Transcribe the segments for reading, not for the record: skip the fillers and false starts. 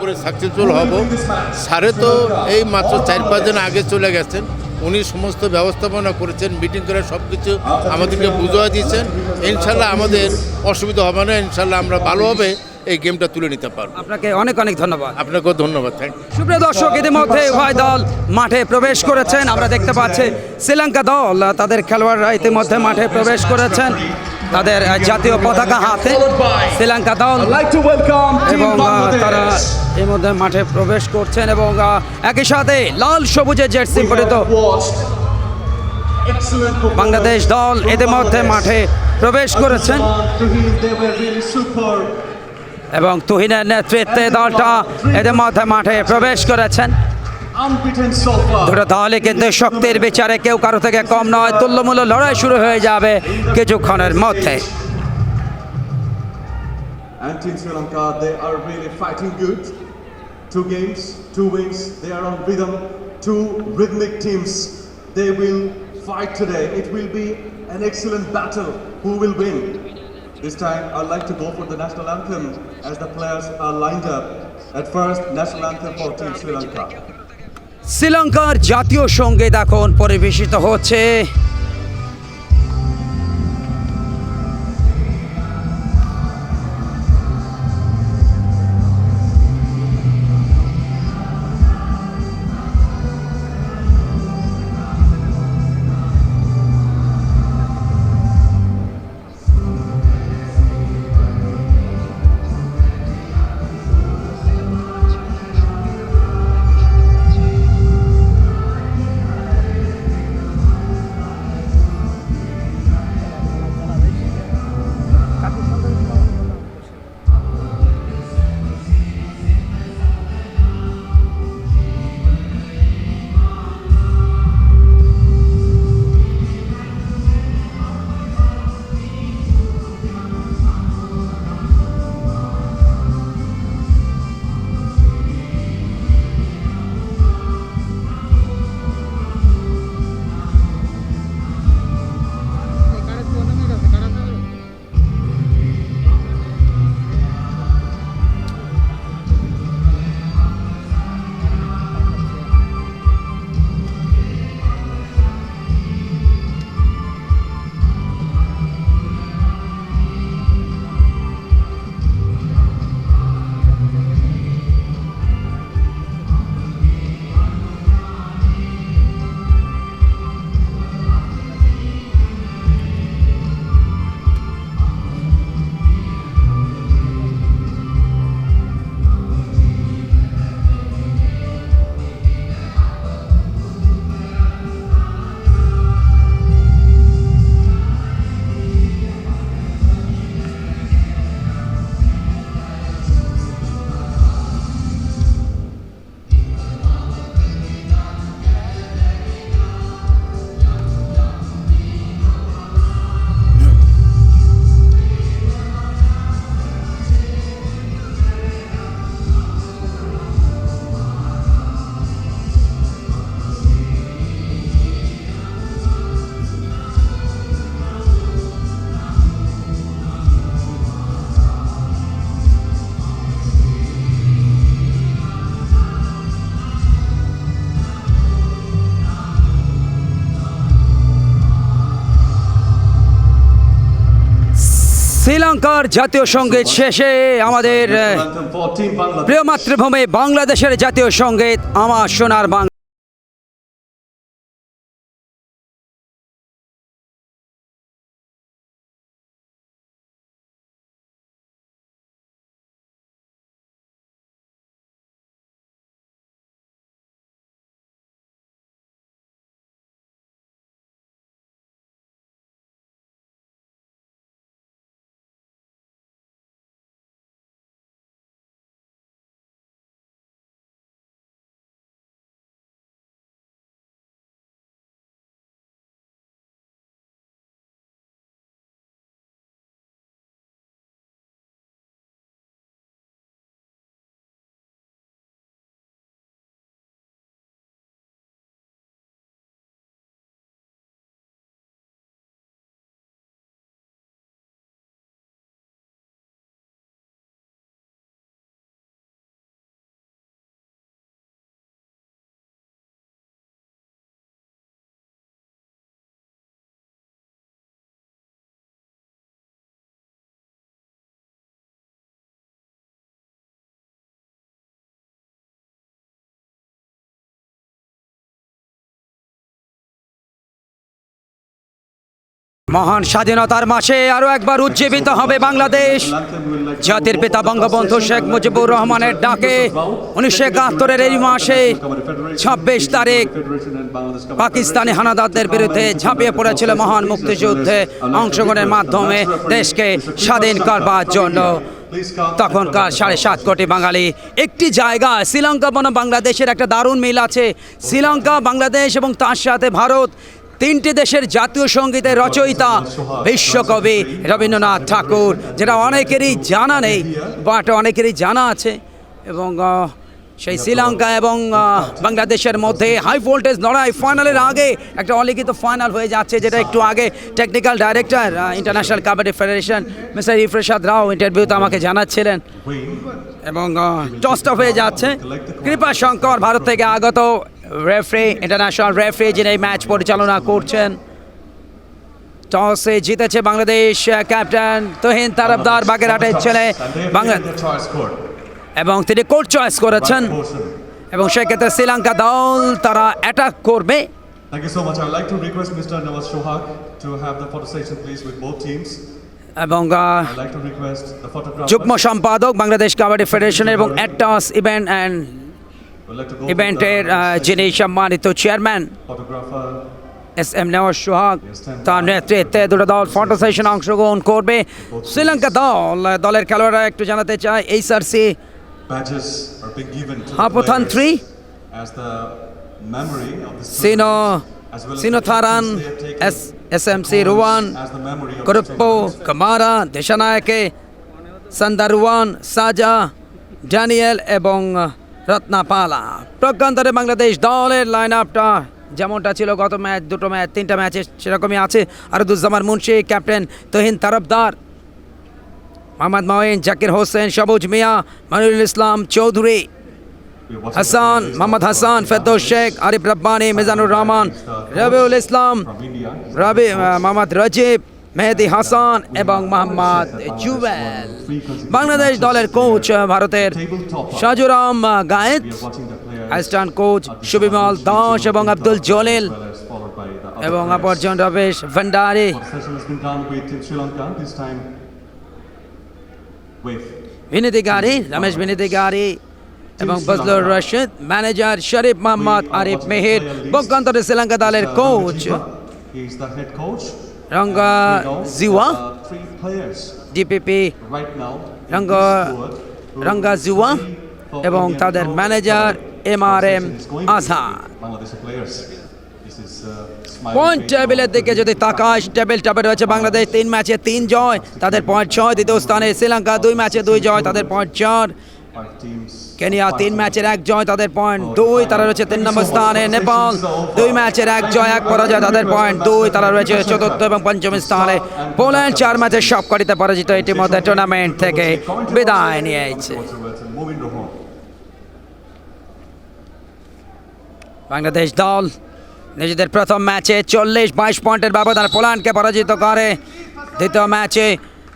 করে সাকসেসফুল হব। স্যারে তো এই মাত্র 4-5 দিন আগে চলে গেছেন, উনি সমস্ত ব্যবস্থাপনা করেছেন, মিটিং করে সব কিছু আমাদেরকে বুঝিয়ে দিয়েছেন। ইনশাল্লাহ আমাদের অসুবিধা হবে না, ইনশাল্লাহ আমরা ভালোভাবে এই গেমটা তুলে নিতে পারবো। আপনাকে অনেক অনেক ধন্যবাদ। আপনাকেও ধন্যবাদ, থ্যাংক ইউ। সুপ্রিয় দর্শক, ইতিমধ্যে উভয় দল মাঠে প্রবেশ করেছেন। আমরা দেখতে পাচ্ছি শ্রীলঙ্কা দল তাদের খেলোয়াড়রা ইতিমধ্যে মাঠে প্রবেশ করেছেন তাদের জাতীয় পতাকা হাতে। শ্রীলঙ্কা দল এবং তারা এর মধ্যে মাঠে প্রবেশ করছেন এবং একই সাথে লাল সবুজে জার্সি পরিহিত বাংলাদেশ দল ইতিমধ্যে মাঠে প্রবেশ করেছেন এবং তুহিনের নেতৃত্বে দলটা এদের মধ্যে মাঠে প্রবেশ করেছেন। দুটো দলই কিন্তু শক্তির বিচারে কেউ কারো থেকে কম নয়, তুল্যমূল্য লড়াই শুরু হয়ে যাবে কিছুক্ষণের মধ্যে। And Team Sri Lanka, they are really fighting good. 2 games, 2 wins, they are on rhythm. 2 rhythmic teams, they will fight today. It will be an excellent battle. Who will win? This time, I'd like to go for the national anthem as the players are lined up. At first, national anthem for Team Sri Lanka. শ্রীলঙ্কার জাতীয় সঙ্গীত এখন পরিবেশিত হচ্ছে। শ্রীলঙ্কার জাতীয় সঙ্গীত শেষে আমাদের প্রিয় মাতৃভূমি বাংলাদেশের জাতীয় সঙ্গীত আমার সোনার বাংলা। মহান স্বাধীনতার মাসে আরো একবার উজ্জীবিত হবে বাংলাদেশ। জাতির পিতা বঙ্গবন্ধু শেখ মুজিবুর রহমানের ডাকে 1971-এর এই মাসে 26 তারিখ পাকিস্তানি হানাদারদের বিরুদ্ধে ঝাঁপিয়ে পড়েছিল মহান মুক্তিযুদ্ধে অংশগ্রহণের মাধ্যমে দেশকে স্বাধীন করবার জন্য। তখনকার 7.5 কোটি বাঙালি একটি জায়গায় শ্রীলঙ্কা বনাম বাংলাদেশের একটা দারুণ মিল আছে। শ্রীলঙ্কা, বাংলাদেশ এবং তার সাথে ভারত, তিনটি দেশের জাতীয় সঙ্গীতের রচয়িতা বিশ্বকবি রবীন্দ্রনাথ ঠাকুর, যেটা অনেকেরই জানা নেই বাট অনেকেরই জানা আছে। এবং সেই শ্রীলঙ্কা এবং বাংলাদেশের মধ্যে হাই ভোল্টেজ লড়াই ফাইনালের আগে একটা অলিখিত ফাইনাল হয়ে যাচ্ছে, যেটা একটু আগে technical director international kabaddi federation mister ইফরেশাদ রাও ইন্টারভিউতে আমাকে জানাচ্ছিলেন। এবং টসটা হয়ে যাচ্ছে। কৃপা শঙ্কর ভারত থেকে আগত রেফারি, ইন্টারন্যাশনাল রেফারি, যিনি এই ম্যাচ পরিচালনা করছেন। টসে জিতেছে বাংলাদেশ ক্যাপ্টেন তুহিন তারফদার, বাগেরহাটের ছেলে বাংলাদেশ, এবং তিনি কোর্ট চয়েস করেছেন। এবং সেক্ষেত্রে শ্রীলঙ্কা দল তারা অ্যাটাক করবে। Thank you so much. I would like to request Mr. Nawaz Shohag to have the photo session please with both teams. এবং I'd like to request the photographer. যুগ্ম সম্পাদক বাংলাদেশ কাবাডি ফেডারেশন এবং অ্যাটস event and We'd like to go ইভেন্টের যিনি সম্মানিত chairman photographer. SM Nawaz Sohag, তার নেতৃত্বে দুটো দল ফটো সেশনে অংশগ্রহণ করবে। শ্রীলঙ্কা দলের খেলোয়াড়রা একটু জানাতে চায় HRC Badges are being given to the Hapothan players 3, as the memory of the Sino as well as Sinotharan, the pictures they have taken SMC Ruwan, as the memory of the Kuruppo, Kamara, Deshanayake, Sandaruwan, Saja, Daniel এবং রত্নাপালা। প্রজ্ঞান্তরে বাংলাদেশ দলের line আপটা যেমনটা ছিল গত match, দুটো match, তিনটা ম্যাচে সেরকমই আছে। আরদুজ্জামান মুন্সি, ক্যাপ্টেন তুহিন তারফদার, মোহাম্মদ মাওইন, জাকির হোসেন, সবুজ মিয়া, মনিরুল ইসলাম চৌধুরী, হাসান, মোহাম্মদ হাসান, ফেরদৌস শেখ, আরিফ রব্বানি, মিজানুর রহমান, রবিউল ইসলাম, মোহাম্মদ রাজীব, মেহেদি হাসান এবং মোহাম্মদ জুবেল। বাংলাদেশ দলের কোচ ভারতের সাজুরাম গায়েত, অ্যাসিস্ট্যান্ট কোচ সুবিমল দাস এবং আব্দুল জলিল, এবং অপরজন Ramesh Bhandari. session has been done with in Sri Lanka this time with ভিনিতিগারি, Ramesh ভিনিতিগারি এবং বজলুর রশিদ, ম্যানেজার শরীফ মোহাম্মদ আরিফ মেহের। পক্ষান্তরে শ্রীলঙ্কা দলের coach he is the head coach. Ranga Jeewa, Three players DPP right now. Ranga Jeewa এবং তাদের manager MRM Azhar. Bangladeshi players. This is point টেবিলের দিকে যদি তাকাস, টেবিল টপে রয়েছে বাংলাদেশ 3 ম্যাচে 3 জয়, তাদের পয়েন্ট 6। দ্বিতীয় স্থানে শ্রীলঙ্কা 2 ম্যাচে 2 জয়, তাদের পয়েন্ট 4। five teams. কেনিয়া 3 ম্যাচের 1 জয়, তাদের পয়েন্ট 2, তারা রয়েছে 3 নম্বর স্থানে। নেপাল 2 ম্যাচের 1 জয় 1 পরাজয়, তাদের পয়েন্ট 2, তারা রয়েছে 4র্থ এবং 5ম স্থানে। পোল্যান্ড 4 ম্যাচের সবকটিতে পরাজিত, ইতিমধ্যে টুর্নামেন্ট থেকে বিদায় নিয়েছে। Moving Rohan. বাংলাদেশ দল নিজেদের প্রথম ম্যাচে 40-22 পয়েন্টের ব্যবধানে পোল্যান্ডকে পরাজিত করে। দ্বিতীয় ম্যাচে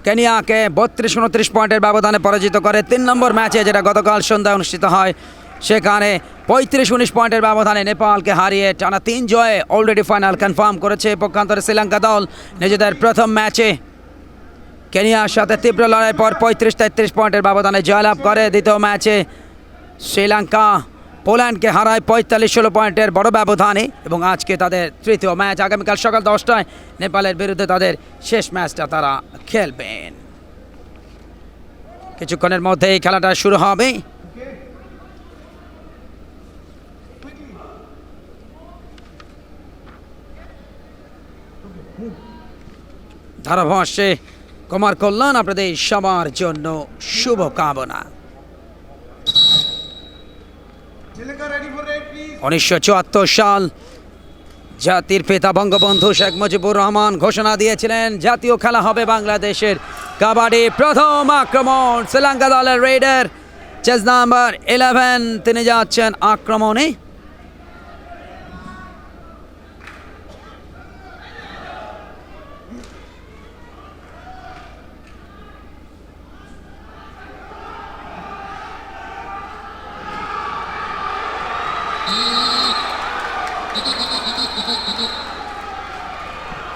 কেনিয়াকে 32-29 পয়েন্টের ব্যবধানে পরাজিত করে। 3 নম্বর ম্যাচে, যেটা গতকাল সন্ধ্যায় অনুষ্ঠিত হয়, সেখানে 35-19 পয়েন্টের ব্যবধানে নেপালকে হারিয়ে টানা 3 জয়ে অলরেডি ফাইনাল কনফার্ম করেছে। পক্ষান্তরে শ্রীলঙ্কা দল নিজেদের প্রথম ম্যাচে কেনিয়ার সাথে তীব্র লড়াইয়ের পর 35-33 পয়েন্টের ব্যবধানে জয়লাভ করে। দ্বিতীয় ম্যাচে শ্রীলঙ্কা পোল্যান্ডকে হারায় 45-16 পয়েন্টের বড় ব্যবধানে। এবং আজকে তাদের তৃতীয় ম্যাচ, আগামীকাল সকাল 10টায় নেপালের বিরুদ্ধে তাদের শেষ ম্যাচটা তারা খেলবেন। কিছুক্ষণের মধ্যে এই খেলাটা শুরু হবে। ধারাভাষ্যে কুমার কল্যাণ আপনাদের সবার জন্য শুভকামনা। 1974 সাল জাতির পিতা বঙ্গবন্ধু শেখ মুজিবুর রহমান ঘোষণা দিয়েছিলেন জাতীয় খেলা হবে বাংলাদেশের কাবাডি। প্রথম আক্রমণ শ্রীলঙ্কা দলের রেডার, চেস নাম্বার 11, তিনি যাচ্ছেন আক্রমণে।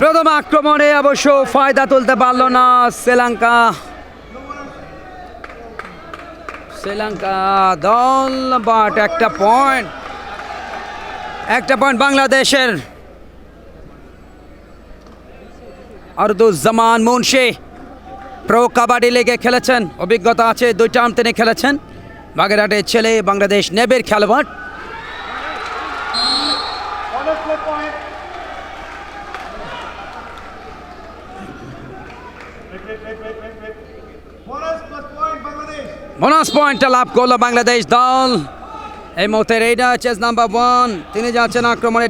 প্রথম আক্রমণে অবশ্য ফায়দা তুলতে পারলো না শ্রীলঙ্কা দল, বাট একটা পয়েন্ট বাংলাদেশের। আরদুজ্জামান মুন্সি প্রো কাবাডি লিগে খেলেছেন, অভিজ্ঞতা আছে, 2 টার্ম তিনি খেলেছেন। বাগেরহাটের ছেলে, বাংলাদেশ নেভের খেলোয়াড়। বোনাস পয়েন্টটা লাভ করলো বাংলাদেশ দল। এই মুহূর্তে রেইডার চেস নাম্বার 1, তিনি যাচ্ছেন আক্রমণে।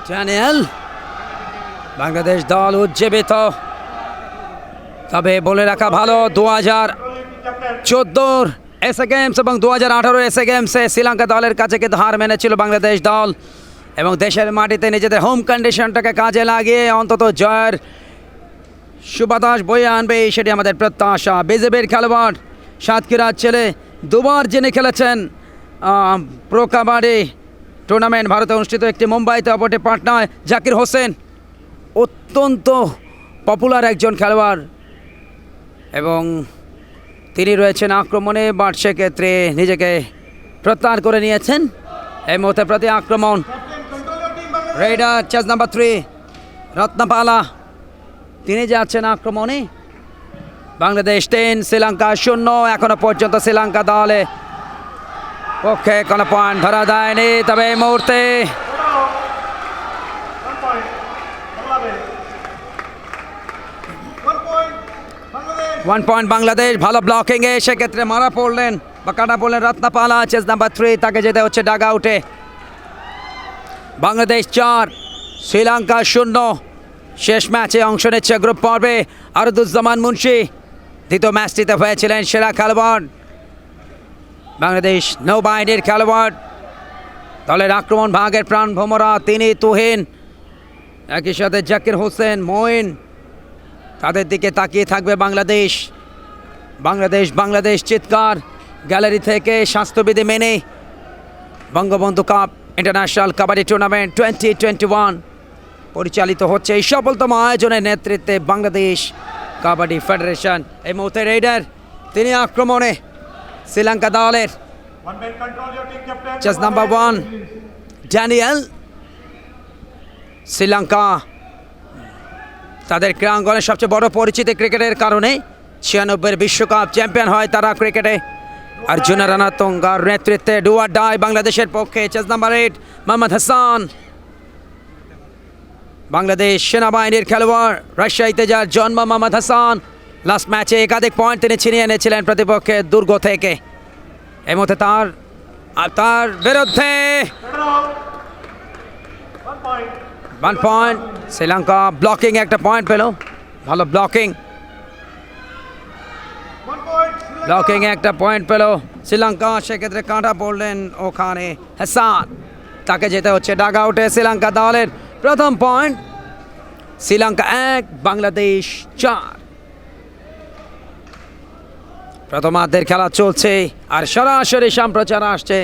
ড্যানিয়েল বাংলাদেশ দল উজ্জীবিত, তবে বলে রাখা ভালো 2014 এসএ গেমস এবং 2018 এসএ গেমসে শ্রীলঙ্কা দলের কাছে কিন্তু হার মেনেছিল বাংলাদেশ দল, এবং দেশের মাটিতে নিজেদের হোম কন্ডিশনটাকে কাজে লাগিয়ে অন্তত জয়ের সুবাতাস বয়ে আনবে, সেটি আমাদের প্রত্যাশা। বিজেপির খেলোয়াড়, সাতক্ষীরার ছেলে, 2 বার যিনি খেলেছেন প্রো কাবাডি টুর্নামেন্ট, ভারতে অনুষ্ঠিত একটি, মুম্বাইতে অপরটি পাটনায়। জাকির হোসেন অত্যন্ত পপুলার একজন খেলোয়াড় এবং তিনি রয়েছেন আক্রমণে, বাট সেক্ষেত্রে নিজেকে প্রত্যাহার করে নিয়েছেন। এই মুহূর্তে প্রতি আক্রমণ রেইডার চেস নাম্বার 3 রত্নপালা, তিনি যাচ্ছেন আক্রমণে। বাংলাদেশ 10 শ্রীলঙ্কা 0। এখনো পর্যন্ত শ্রীলঙ্কা দলে পক্ষে কোনো পয়েন্ট ধরা দেয়নি, তবে এই মুহূর্তে ওয়ান পয়েন্ট বাংলাদেশ। ভালো ব্লকিংয়ে সেক্ষেত্রে মারা পড়লেন বা কাটা পড়লেন রত্নপালা, চেস নাম্বার 3, তাকে যেতে হচ্ছে ডাগ আউটে। বাংলাদেশ 4 শ্রীলঙ্কা 0। শেষ ম্যাচে অংশ নিচ্ছে গ্রুপ পর্বে আরদুজ্জামান মুন্সি, দ্বিতীয় ম্যাচটিতে হয়েছিলেন সেরা খেলোয়াড়। বাংলাদেশ নৌবাহিনীর খেলোয়াড়, দলের আক্রমণ ভাগের প্রাণ ভোমরা তিনি, তুহিন, একই সাথে জাকির হোসেন, মঈন, তাদের দিকে তাকিয়ে থাকবে বাংলাদেশ। বাংলাদেশ চিৎকার গ্যালারি থেকে স্বাস্থ্যবিধি মেনে Bangabandhu cup international kabaddi tournament 2021 পরিচালিত হচ্ছে এই সফলতম আয়োজনের নেতৃত্বে বাংলাদেশ কাবাডি ফেডারেশন। এই মুহূর্তে রেইডার, তিনি আক্রমণে শ্রীলঙ্কা দলের। Chess number 1 Daniel. শ্রীলঙ্কা তাদের ক্রীড়াঙ্গনের সবচেয়ে বড় পরিচিতি ক্রিকেটের কারণে 96 বিশ্বকাপ চ্যাম্পিয়ন হয় তারা ক্রিকেটে। অর্জুন রানাতুঙ্গার নেতৃত্বে ডু অর ডাই বাংলাদেশের পক্ষে। চেস নাম্বার 8 মোহাম্মদ হাসান, বাংলাদেশ সেনাবাহিনীর খেলোয়াড়, রাজশাহীতে যার জন্ম মোহাম্মদ হাসান। লাস্ট ম্যাচে একাধিক পয়েন্ট তিনি ছিনিয়ে এনেছিলেন প্রতিপক্ষের দুর্গ থেকে। এই মুহূর্তে তার বিরুদ্ধে 1 পয়েন্ট। শ্রীলঙ্কা ব্লকিং একটা পয়েন্ট পেল, ভালো ব্লকিং একটা পয়েন্ট পেল শ্রীলঙ্কা। সেক্ষেত্রে কাঁটা পড়লেন ওখানে হাসান, তাকে যেতে হচ্ছে ডাগ আউটে। শ্রীলঙ্কা দলের প্রথম পয়েন্ট। শ্রীলঙ্কা 1 বাংলাদেশ 4। প্রথমার্ধের খেলা চলছে আর সরাসরি সম্প্রচার আসছে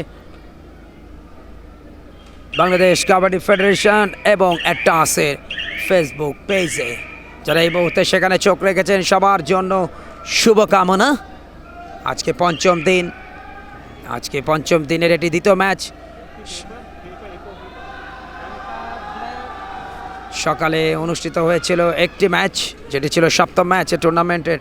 বাংলাদেশ কাবাডি ফেডারেশন এবং অ্যাটাসের ফেসবুক পেজে। যারা এই মুহূর্তে সেখানে চোখ রেখেছেন সবার জন্য শুভকামনা। আজকে পঞ্চম দিনের এটি দ্বিতীয় ম্যাচ। সকালে অনুষ্ঠিত হয়েছিল একটি ম্যাচ, যেটি ছিল সপ্তম ম্যাচ টুর্নামেন্টের।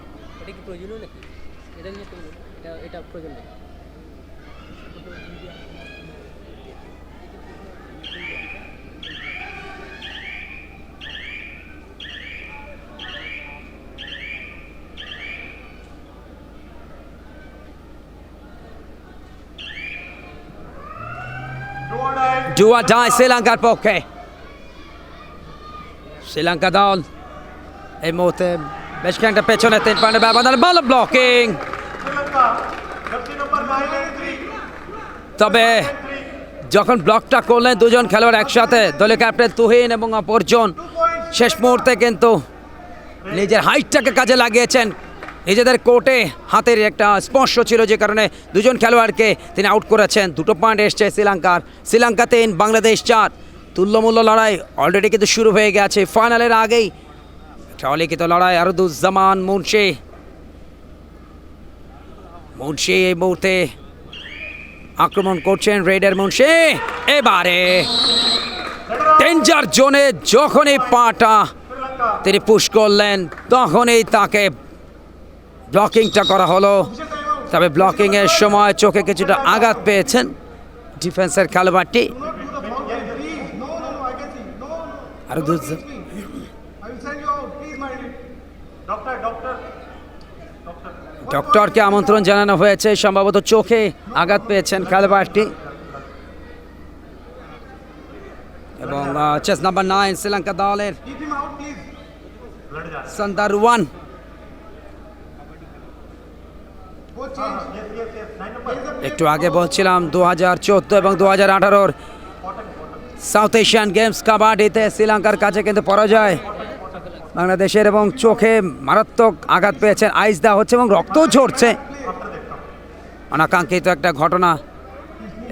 ডু অর ডাই শ্রীলঙ্কার পক্ষে। শ্রীলঙ্কা দল এই মুহূর্তে বেশ খানিকটা পেছনে 3 পয়েন্টের ব্যবধান। ভালো ব্লকিং, তবে যখন ব্লকটা করলেন দুজন খেলোয়াড় একসাথে, দলীয় ক্যাপ্টেন তুহিন এবং অপরজন, শেষ মুহূর্তে কিন্তু নিজের হাইটটাকে কাজে লাগিয়েছেন। নিজেদের কোর্টে হাতের একটা স্পর্শ ছিল, যে কারণে দুজন খেলোয়াড়কে তিনি আউট করেছেন। 2 পয়েন্ট এসছে শ্রীলঙ্কার। শ্রীলঙ্কা 3, বাংলাদেশ 4। তুল্যমূল্য লড়াই অলরেডি কিন্তু শুরু হয়ে গেছে। ফাইনালের আগেই একটা অলিখিত লড়াই। আরদুজ্জামান মুন্সি এই মুহূর্তে আক্রমণ করছেন। রেডের মুন্সি এবারে ডেঞ্জার জোনে যখনই পাটা তিনি পুশ করলেন, তখনই তাকে ব্লকিংটা করা হলো। তবে ব্লকিংয়ের সময় চোখে কিছুটা আঘাত পেয়েছেন ডিফেন্সের খেলোয়াড়টি। আর ডক্টরকে আমন্ত্রণ জানানো হয়েছে, সম্ভবত চোখে আঘাত পেয়েছেন খেলোয়াড়টি। এবং চেস নাম্বার 9 শ্রীলঙ্কা দলের সন্দারওয়ান। একটু আগে বলছিলাম 2014 এবং 2018 সাউথ এশিয়ান গেমস কাবাডিতে শ্রীলঙ্কার কাছে কিন্তু পরাজয় বাংলাদেশের, এবং চোখে মারাত্মক আঘাত পেয়েছেন। আইস দেওয়া হচ্ছে এবং রক্তও ঝরছে। অনাকাঙ্ক্ষিত একটা ঘটনা,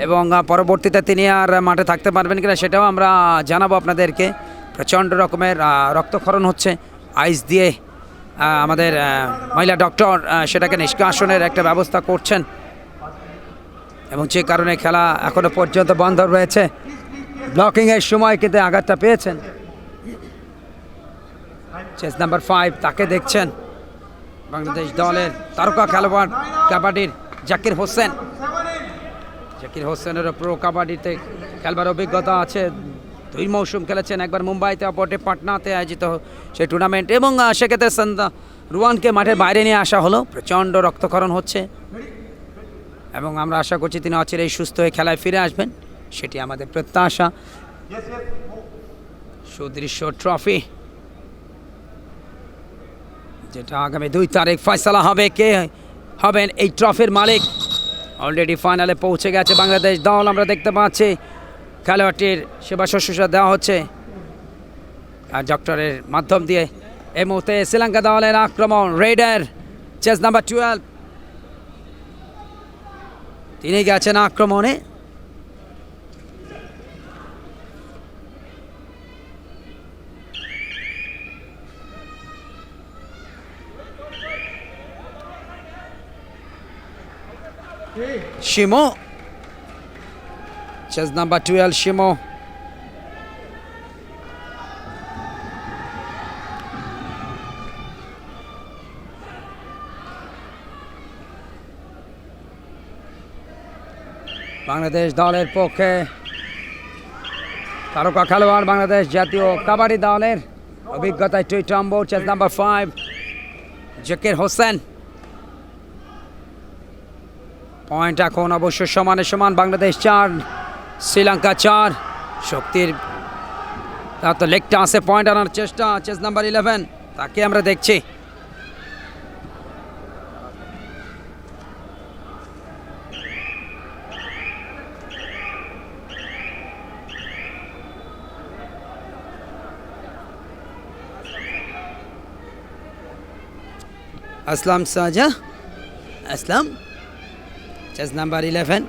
এবং পরবর্তীতে তিনি আর মাঠে থাকতে পারবেন কিনা সেটাও আমরা জানাবো আপনাদেরকে। প্রচণ্ড রকমের রক্তক্ষরণ হচ্ছে। আইস দিয়ে আমাদের মহিলা ডক্টর সেটাকে নিষ্কাশনের একটা ব্যবস্থা করছেন, এবং যে কারণে খেলা এখনো পর্যন্ত বন্ধ রয়েছে। ব্লকিংয়ের সময় কিন্তু আঘাতটা পেয়েছেন। চেস নাম্বার 5 তাকে দেখছেন, বাংলাদেশ দলের তারকা খেলোয়াড় কাবাডির জাকির হোসেন। জাকির হোসেনের প্রো কাবাডিতে খেলবার অভিজ্ঞতা আছে। 2 মৌসুম খেলেছেন, একবার মুম্বাইতে, অপরটি পাটনাতে আয়োজিত সেই টুর্নামেন্ট। এবং সেক্ষেত্রে রুয়ানকে মাঠের বাইরে নিয়ে আসা হলো। প্রচণ্ড রক্তক্ষরণ হচ্ছে, এবং আমরা আশা করছি তিনি অচিরেই সুস্থ হয়ে খেলায় ফিরে আসবেন, সেটি আমাদের প্রত্যাশা। সুদৃশ্য ট্রফি, যেটা আগামী 2 তারিখ ফয়সালা হবে কে হবেন এই ট্রফির মালিক। অলরেডি ফাইনালে পৌঁছে গেছে বাংলাদেশ দল। আমরা দেখতে পাচ্ছি খেলোয়াড়টির সেবা শুশ্রূষা দেওয়া হচ্ছে আর ডক্টরের মাধ্যম দিয়ে। এই মুহূর্তে শ্রীলঙ্কা দলের আক্রমণ। রেডার চেস নাম্বার 12 তিনি গেছেন আক্রমণে। শিমো, চেস নাম্বার 12 শিমো। বাংলাদেশ দলের পক্ষে তারকা খেলোয়াড়, বাংলাদেশ জাতীয় কাবাডি দলের অভিজ্ঞতায় 2 নম্বর, chest number 5 Zakir Hossain. Point এখন অবশ্য সমানে সমান। বাংলাদেশ 4, শ্রীলঙ্কা 4। শক্তির তার তো লেগটা আছে, পয়েন্ট আনার চেষ্টা। চেস নাম্বার 11 তাকে আমরা দেখছি। আসলাম সাজা, আসলাম, চেস নাম্বার 11।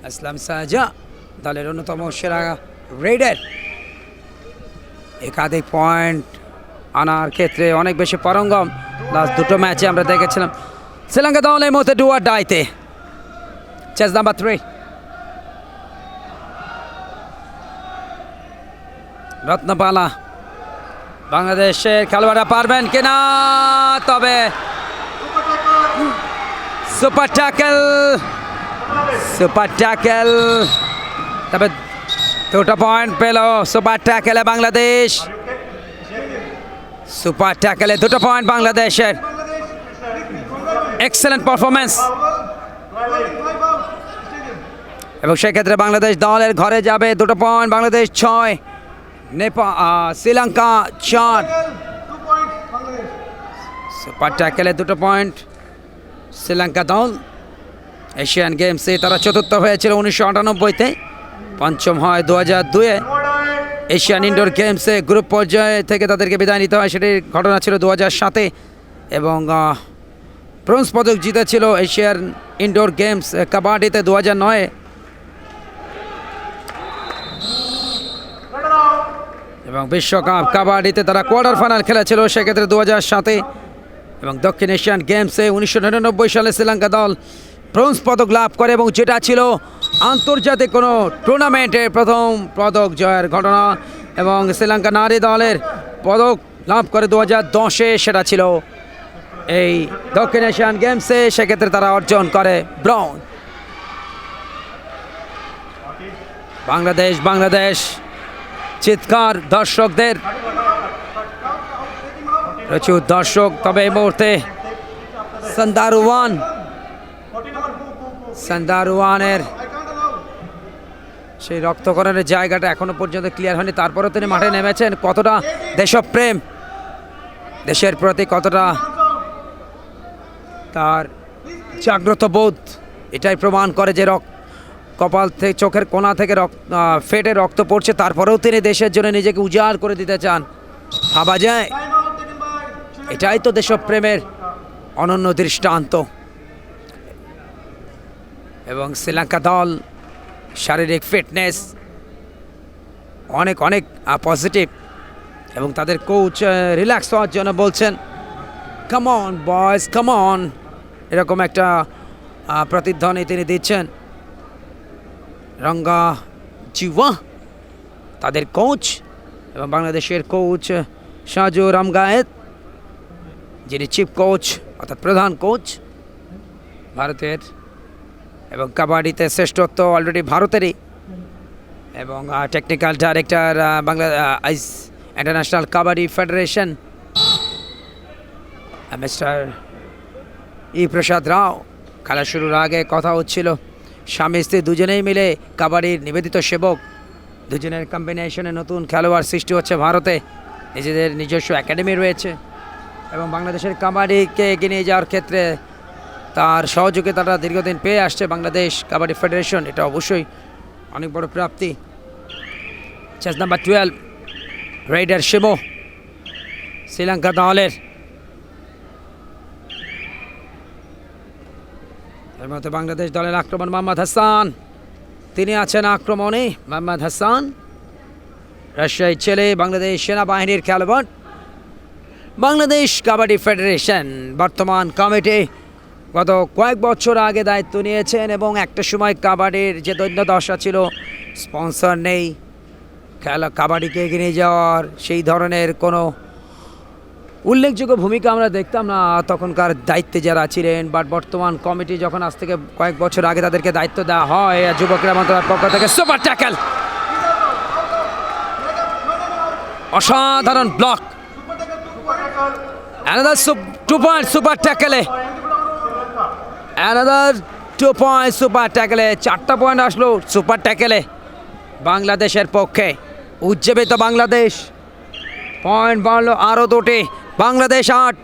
আসলাম সাজা দলের অন্যতম সেরা রেডার। একাধিক পয়েন্ট আনার ক্ষেত্রে অনেক বেশি পারঙ্গম। লাস্ট 2টো ম্যাচে আমরা দেখেছিলাম শ্রীলঙ্কা দল এই মুহূর্তে ডু অর ডাইতে। Chest number 3 Ratnapala. বাংলাদেশের খেলোয়াড়রা পারবেন কিনা, তবে সুপার ট্যাকেল, তবে 2টা পয়েন্ট পেল সুপার ট্যাকেলে বাংলাদেশ। সুপার ট্যাকেলে 2টা পয়েন্ট বাংলাদেশের। এক্সেলেন্ট পারফরমেন্স, এবং সেক্ষেত্রে বাংলাদেশ দলের ঘরে যাবে 2টা পয়েন্ট। বাংলাদেশ 6, শ্রীলঙ্কা 4। সুপার ট্যাকেলে 2টা পয়েন্ট শ্রীলঙ্কা দল। এশিয়ান গেমসে তারা চতুর্থ হয়েছিল 1998-তে, পঞ্চম হয় 2002-এ। এশিয়ান ইনডোর গেমসে গ্রুপ পর্যায়ে থেকে তাদেরকে বিদায় নিতে হয়, সেটির ঘটনা ছিল 2007-এ, এবং ব্রোঞ্জ পদক জিতেছিল এশিয়ান ইনডোর গেমস কাবাডিতে 2009-এ। এবং বিশ্বকাপ কাবাডিতে তারা কোয়ার্টার ফাইনাল খেলেছিল সেক্ষেত্রে 2007-এ। এবং দক্ষিণ এশিয়ান গেমসে 1999 সালে শ্রীলঙ্কা দল ব্রোঞ্জ পদক লাভ করে, এবং যেটা ছিল আন্তর্জাতিক কোনো টুর্নামেন্টের প্রথম পদক জয়ের ঘটনা। এবং শ্রীলঙ্কা নারী দলের পদক লাভ করে 2010-এ, সেটা ছিল এই দক্ষিণ এশিয়ান গেমসে, সেক্ষেত্রে তারা অর্জন করে ব্রোঞ্জ। বাংলাদেশ চিৎকার দর্শকদের, প্রচুর দর্শক। তবে এই মুহূর্তে সান্দারওয়ানের সেই রক্তকরণের জায়গাটা এখনো পর্যন্ত ক্লিয়ার হয়নি, তারপরেও তিনি মাঠে নেমেছেন। কতটা দেশপ্রেম, দেশের প্রতি কতটা তার জাগ্রত বোধ, এটাই প্রমাণ করে যে কপাল থেকে, চোখের কোণা থেকে ফেটে রক্ত পড়ছে, তারপরেও তিনি দেশের জন্য নিজেকে উজাড় করে দিতে চান। ভাবা যায়, এটাই তো দেশপ্রেমের অনন্য দৃষ্টান্ত। এবং শ্রীলঙ্কা দল শারীরিক ফিটনেস অনেক পজিটিভ, এবং তাদের কোচ রিল্যাক্স হওয়ার জন্য বলছেন, come on boys, come on, এরকম একটা প্রতিধ্বনি তিনি দিচ্ছেন। রঙ্গা জিওয়া তাদের কোচ, এবং বাংলাদেশের কোচ সাজু রামগায়েত, যিনি চিফ কোচ অর্থাৎ প্রধান কোচ ভারতের, এবং কাবাডিতে শ্রেষ্ঠত্ব অলরেডি ভারতেরই, এবং technical director Bangladesh international kabaddi federation mister E Prasad Rao. খেলা শুরুর আগে কথা হচ্ছিল, স্বামী স্ত্রী দুজনেই মিলে কাবাডির নিবেদিত সেবক, দুজনের কম্বিনেশনে নতুন খেলোয়াড় সৃষ্টি হচ্ছে ভারতে, নিজেদের নিজস্ব একাডেমি রয়েছে, এবং বাংলাদেশের কাবাডিকে এগিয়ে নিয়ে যাওয়ার ক্ষেত্রে তার সহযোগিতাটা দীর্ঘদিন পেয়ে আসছে বাংলাদেশ কাবাডি ফেডারেশন, এটা অবশ্যই অনেক বড় প্রাপ্তি। চেস নাম্বার 12 রাইডার শিমো শ্রীলঙ্কা দলের। এর মধ্যে বাংলাদেশ দলের আক্রমণ মোহাম্মদ হাসান, তিনি আছেন আক্রমণে। মোহাম্মদ হাসান রাজশাহী ছেলে, বাংলাদেশ সেনাবাহিনীর খেলোয়াড়, বাংলাদেশ কাবাডি ফেডারেশন বর্তমান কমিটি, গত কয়েক বছর আগে দায়িত্ব নিয়েছেন, এবং একটা সময় কাবাডির যে দৈন্যদশা ছিল, স্পন্সর নেই, কাবাডিকে এগিয়ে নিয়ে যাওয়ার সেই ধরনের কোনো উল্লেখযোগ্য ভূমিকা আমরা দেখতাম না তখনকার দায়িত্বে যারা ছিলেন। বাট বর্তমান কমিটি যখন আজ থেকে কয়েক বছর আগে তাদেরকে দায়িত্ব দেওয়া হয়, যুবকরা মন্ত্রণালয়ের পক্ষ থেকে সুপার ট্যাকেল, অসাধারণ ব্লক, another 2 point সুপার ট্যাকেলে, another 2 point সুপার ট্যাকেলে, 4টা পয়েন্ট আসলো সুপার ট্যাকেলে বাংলাদেশের পক্ষে। উজ্জীবিত বাংলাদেশ, পয়েন্ট বাড়লো আরও 2টি, বাংলাদেশ 8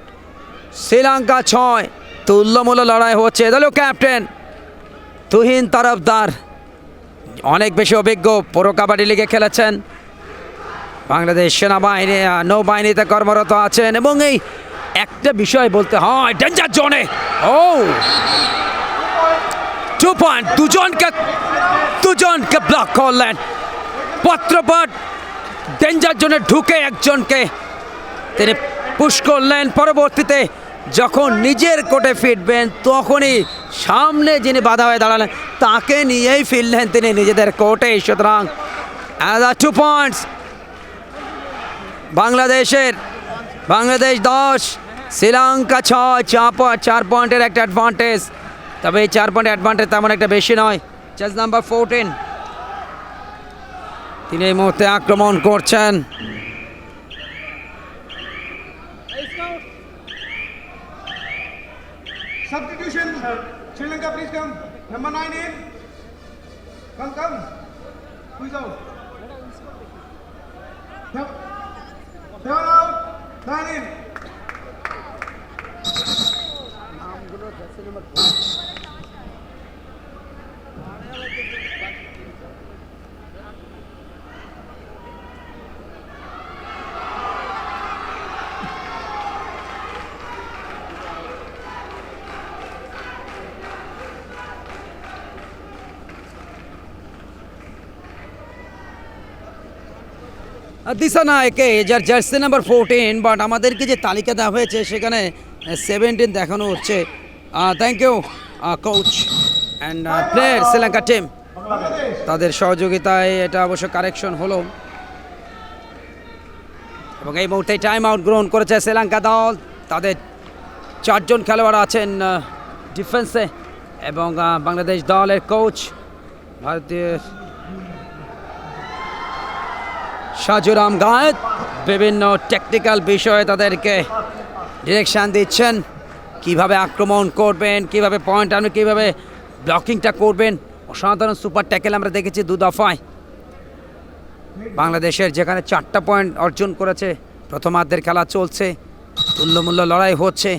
শ্রীলঙ্কা 6, তুল্যমূল্য লড়াই হচ্ছে। দলীয় ক্যাপ্টেন তুহিন তরফদার অনেক বেশি অভিজ্ঞ, পুরো কাবাডি লিগে খেলেছেন, বাংলাদেশ সেনাবাহিনী নৌবাহিনীতে কর্মরত আছেন, এবং এই একটা বিষয় বলতে হয়, ডেঞ্জার জোনে 2 পয়েন্ট, দুজনকে ব্লক করলেন, পত্রপাঠ ডেঞ্জার জোনে ঢুকে একজনকে তিনি পুশ করলেন। পরবর্তীতে যখন নিজের কোর্টে ফিরবেন তখনই সামনে যিনি বাধা হয়ে দাঁড়ালেন তাকে নিয়েই ফিরলেন তিনি নিজেদের কোর্টে। সুতরাং 2 পয়েন্টস বাংলাদেশ 10 শ্রীলঙ্কা 6, 4 পয়েন্টের একটা অ্যাডভান্টেজ, তবে এই 4 পয়েন্টের অ্যাডভান্টেজ তেমন একটা বেশি নয়। চেস নাম্বার 14 তিনি এই মুহূর্তে আক্রমণ করছেন। Substitution, Sri Lanka, please come. Number 9 in. Come. Who is out? 7 out. 9 in. দিশা নায়কে যার জার্সি নাম্বার 14, বাট আমাদেরকে যে তালিকা দেওয়া হয়েছে সেখানে 17 দেখানো হচ্ছে। Thank you coach and player Sri Lanka team, তাদের সহযোগিতায় এটা অবশ্য কারেকশন হলো এবং এই মুহূর্তে টাইম আউট গ্রহণ করেছে শ্রীলঙ্কা দল। তাদের 4 জন খেলোয়াড় আছেন ডিফেন্সে এবং বাংলাদেশ দলের কোচ ভারতীয় সাজুরাম গায়েত বিভিন্ন টেকনিক্যাল বিষয়ে তাদেরকে ডিরেকশান দিচ্ছেন, কিভাবে আক্রমণ করবেন, কিভাবে পয়েন্ট আনবেন, কীভাবে ব্লকিংটা করবেন। অসাধারণ সুপার ট্যাকেল আমরা দেখেছি 2 দফায় বাংলাদেশের, যেখানে 4টা পয়েন্ট অর্জন করেছে। প্রথমার্ধের খেলা চলছে, তুল্যমূল্য লড়াই হচ্ছে।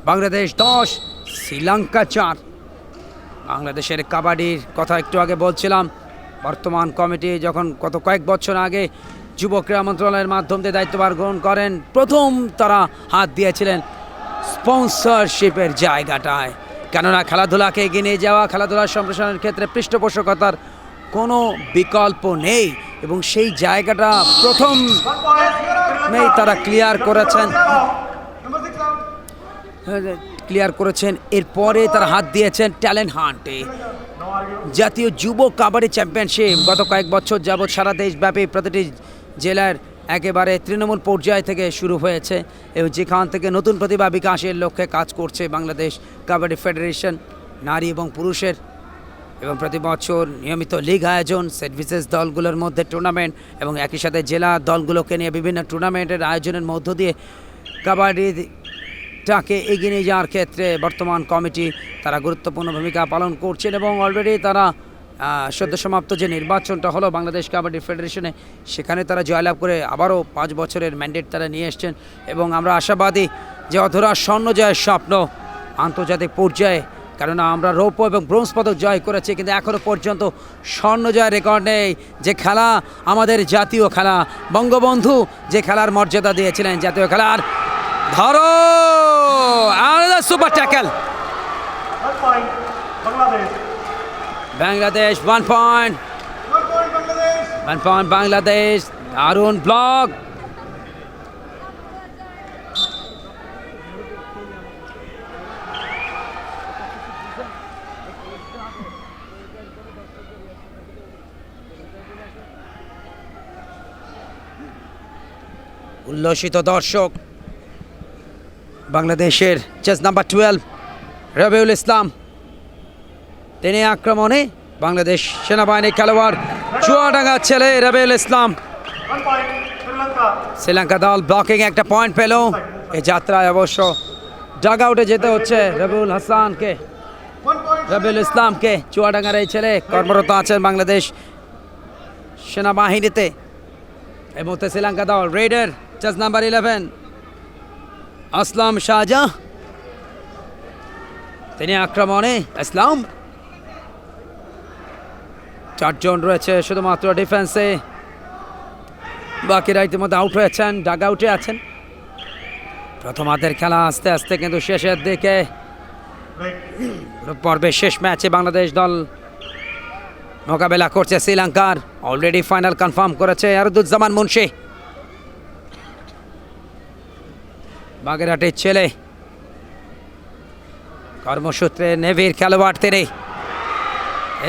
বাংলাদেশ 10 শ্রীলঙ্কা 4। বাংলাদেশের কাবাডির কথা একটু আগে বলছিলাম, বর্তমান কমিটি যখন গত কয়েক বছর আগে যুব ক্রীড়া মন্ত্রণালয়ের মাধ্যম দিয়ে দায়িত্বভার গ্রহণ করেন, প্রথম তারা হাত দিয়েছিলেন স্পন্সরশিপের জায়গাটায়। কেননা খেলাধুলাকে এগিয়ে নিয়ে যাওয়া, খেলাধুলার সম্প্রসারণের ক্ষেত্রে পৃষ্ঠপোষকতার কোনো বিকল্প নেই এবং সেই জায়গাটা প্রথমেই তারা ক্লিয়ার করেছেন। এরপরে তারা হাত দিয়েছেন ট্যালেন্ট হান্টে। জাতীয় যুব কাবাডি চ্যাম্পিয়নশিপ গত কয়েক বছর যাবৎ সারা দেশব্যাপী প্রতিটি জেলার একেবারে তৃণমূল পর্যায় থেকে শুরু হয়েছে এবং যেখান থেকে নতুন প্রতিভা বিকাশের লক্ষ্যে কাজ করছে বাংলাদেশ কাবাডি ফেডারেশন, নারী এবং পুরুষের। এবং প্রতি বছর নিয়মিত লিগ আয়োজন, সেট বিশেষ দলগুলোর মধ্যে টুর্নামেন্ট এবং একই সাথে জেলা দলগুলোকে নিয়ে বিভিন্ন টুর্নামেন্টের আয়োজনের মধ্য দিয়ে কাবাডিটাকে এগিয়ে নিয়ে যাওয়ার ক্ষেত্রে বর্তমান কমিটি তারা গুরুত্বপূর্ণ ভূমিকা পালন করছেন এবং অলরেডি তারা সদ্য সমাপ্ত যে নির্বাচনটা হলো বাংলাদেশ কাবাডি ফেডারেশনে, সেখানে তারা জয়লাভ করে আবারও 5 বছরের ম্যান্ডেট তারা নিয়ে এসছেন এবং আমরা আশাবাদী যে অধরা স্বর্ণ জয়ের স্বপ্ন আন্তর্জাতিক পর্যায়ে, কেননা আমরা রৌপ্য এবং ব্রোঞ্জ পদক জয় করেছি কিন্তু এখনও পর্যন্ত স্বর্ণ জয়ের রেকর্ড নেই। যে খেলা আমাদের জাতীয় খেলা, বঙ্গবন্ধু যে খেলার মর্যাদা দিয়েছিলেন জাতীয় খেলার, ধরো আলাদা super tackle. Bangladesh 1 point, 1 point Bangladesh. দারুণ ব্লক, উল্লসিত দর্শক। বাংলাদেশের চেস নাম্বার 12 রবিউল ইসলাম, তিনি আক্রমণে বাংলাদেশ সেনাবাহিনীর খেলোয়াড় চুয়াডাঙ্গা ছেলে রবিউল ইসলাম। শ্রীলঙ্কা দল ব্লকিং একটা পয়েন্ট পেল। এই যাত্রায় অবশ্য ডাগ আউটে যেতে হচ্ছে রবিউল হাসানকে, রবিউল ইসলামকে। চুয়াডাঙ্গার এই ছেলে কর্মরত আছেন বাংলাদেশ সেনাবাহিনীতে। এই মুহূর্তে শ্রীলঙ্কা দল রেডার চেস নাম্বার 11 আসলাম শাহজাহ, তিনি আক্রমণে। ইসলাম 4 জন রয়েছে শুধুমাত্র ডিফেন্সে, বাকিরা ইতিমধ্যে আউট হয়েছেন, ডাগ আউটে আছেন। প্রথমার্ধের খেলা আস্তে আস্তে কিন্তু শেষের দিকে। পর্বের শেষ ম্যাচে বাংলাদেশ দল মোকাবেলা করছে শ্রীলঙ্কার। অলরেডি ফাইনাল কনফার্ম করেছে আরদুজ্জামান মুন্সি, বাগেরহাটের ছেলে, কর্মসূত্রে নেভির খেলোয়াড় তিনি।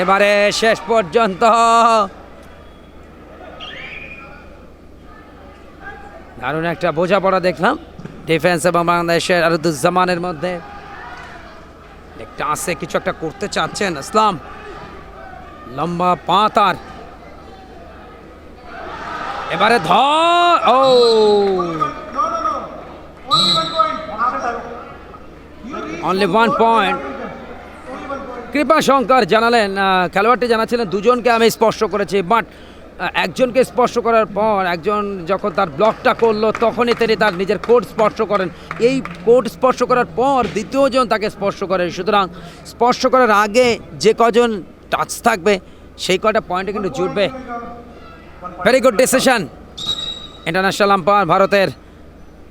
এবারে শেষ পর্যন্ত দারুণ একটা বোঝাপড়া দেখলাম ডিফেন্স এবং বাংলাদেশের আরদুজ্জামানের মধ্যে। একটা আছে, কিছু একটা করতে চাচ্ছেন ইসলাম, লম্বা পা তার। এবারে ধর, ও অনলি 1 পয়েন্ট। কৃপা শঙ্কর জানালেন, খেলোয়াড়টি জানাচ্ছিলেন 2 জনকে আমি স্পর্শ করেছি, বাট একজনকে স্পর্শ করার পর একজন যখন তার ব্লকটা করলো তখনই তিনি তার নিজের কোড স্পর্শ করেন। এই কোড স্পর্শ করার পর দ্বিতীয় জন তাকে স্পর্শ করেন। সুতরাং স্পর্শ করার আগে যে কজন টাচ থাকবে সেই কয়টা পয়েন্টে কিন্তু জুটবে। Very good decision international umpire ভারতের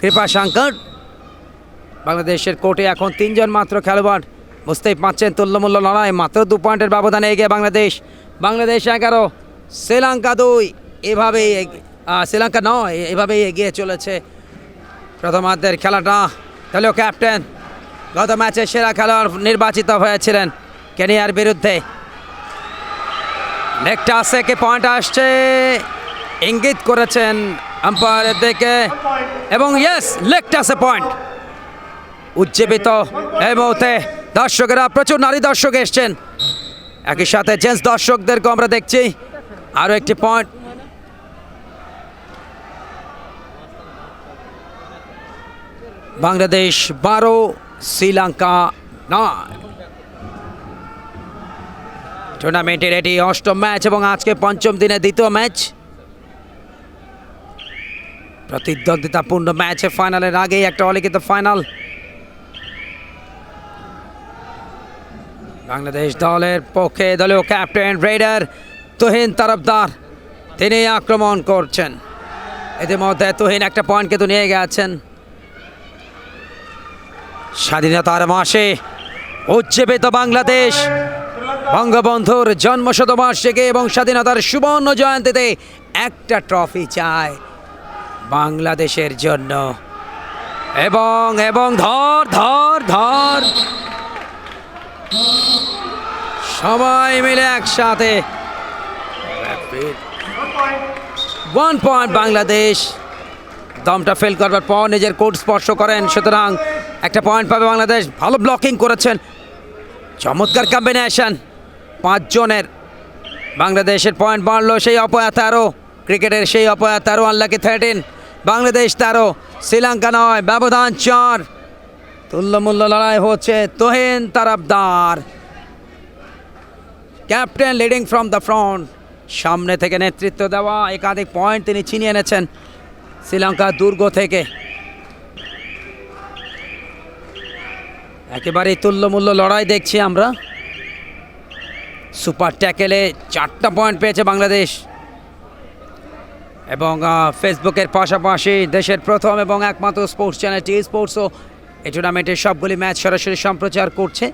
কৃপা শঙ্কর। বাংলাদেশের কোর্টে এখন 3 জন মাত্র খেলোয়াড়, বুঝতেই পারছেন তুল্যমূল্য লড়াই। মাত্র 2 পয়েন্টের ব্যবধানে এগিয়ে বাংলাদেশ। বাংলাদেশ 11 শ্রীলঙ্কা 2, এভাবেই শ্রীলঙ্কা নয়, এভাবেই এগিয়ে চলেছে প্রথমার্ধের খেলাটা। দলীয় ক্যাপ্টেন গত ম্যাচে সেরা খেলোয়াড় নির্বাচিত হয়েছিলেন কেনিয়ার বিরুদ্ধে। নেকটা আসে কি পয়েন্ট আসছে ইঙ্গিত করেছেন আম্পায়ারের দিকে, এবং ইয়েস লেগ টাসে পয়েন্ট। উজ্জীবিত এই মুহূর্তে দর্শকেরা, প্রচুর নারী দর্শক এসছেন, একই সাথে জেন্টস দর্শকদেরকে আমরা দেখছি। আরও একটি পয়েন্ট। বাংলাদেশ 12, শ্রীলঙ্কা 9। টুর্নামেন্টের এটি অষ্টম ম্যাচ এবং আজকে পঞ্চম দিনে দ্বিতীয় ম্যাচ। প্রতিদ্বন্দ্বিতাপূর্ণ ম্যাচে ফাইনালের আগেই একটা অলিখিত ফাইনাল। বাংলাদেশ দলের পক্ষে দলীয় ক্যাপ্টেন রেডার তুহিন তরফদার, তিনি আক্রমণ করছেন। ইতিমধ্যে তুহিন একটা পয়েন্ট কিন্তু নিয়ে গেছেন। স্বাধীনতার মাসে উজ্জীবিত বাংলাদেশ, বঙ্গবন্ধুর জন্মশতবার্ষিকী এবং স্বাধীনতার সুবর্ণ জয়ন্তীতে একটা ট্রফি চায় বাংলাদেশের জন্য। এবং এবং ধর ধর ধর সবাই মিলে একসাথে 1 পয়েন্ট বাংলাদেশ। দমটা ফেল করবার পর নিজের কোর্ট স্পর্শ করেন, সুতরাং একটা পয়েন্ট পাবে বাংলাদেশ। ভালো ব্লকিং করেছেন, চমৎকার কম্বিনেশন 5 জনের। বাংলাদেশের পয়েন্ট বাড়লো, সেই অপয়া 13, ক্রিকেটের সেই অপয়া 13, আনলাকি 13। বাংলাদেশ 13, শ্রীলঙ্কা 9, ব্যবধান 4। তুল্যমূল্য লড়াই হচ্ছে। Tuhin Tarafdar, captain leading from the front, সামনে থেকে নেতৃত্ব দেওয়া। একাধিক পয়েন্ট তিনি ছিনিয়ে এনেছেন শ্রীলঙ্কা দুর্গ থেকে। একেবারেই তুল্যমূল্য লড়াই দেখছি আমরা। সুপার ট্যাকেলে 4টা পয়েন্ট পেয়েছে বাংলাদেশ, এবং ফেসবুকের পাশাপাশি দেশের প্রথম এবং একমাত্র স্পোর্টস চ্যানেল টি স্পোর্টসও এই টুর্নামেন্টের সবগুলি ম্যাচ সরাসরি সম্প্রচার করছে।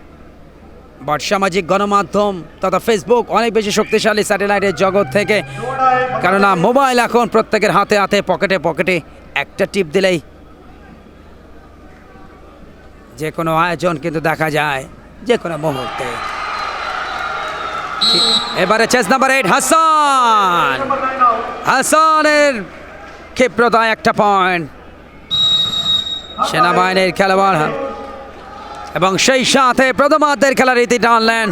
বাট সামাজিক গণমাধ্যম তথা ফেসবুক অনেক বেশি শক্তিশালী স্যাটেলাইটের জগৎ থেকে, কেননা মোবাইল এখন প্রত্যেকের হাতে হাতে, পকেটে পকেটে। একটা টিপ দিলেই যে কোনো আয়োজন কিন্তু দেখা যায় যে কোনো মুহূর্তে। এবারে চেস নাম্বার 8 হাসান, হাসানের ক্ষিপ্রতায় একটা পয়েন্ট। সেনাবাহিনীর খেলোয়াড় এবং সেই সাথে প্রথমার্ধের খেলার রীতি টানলেন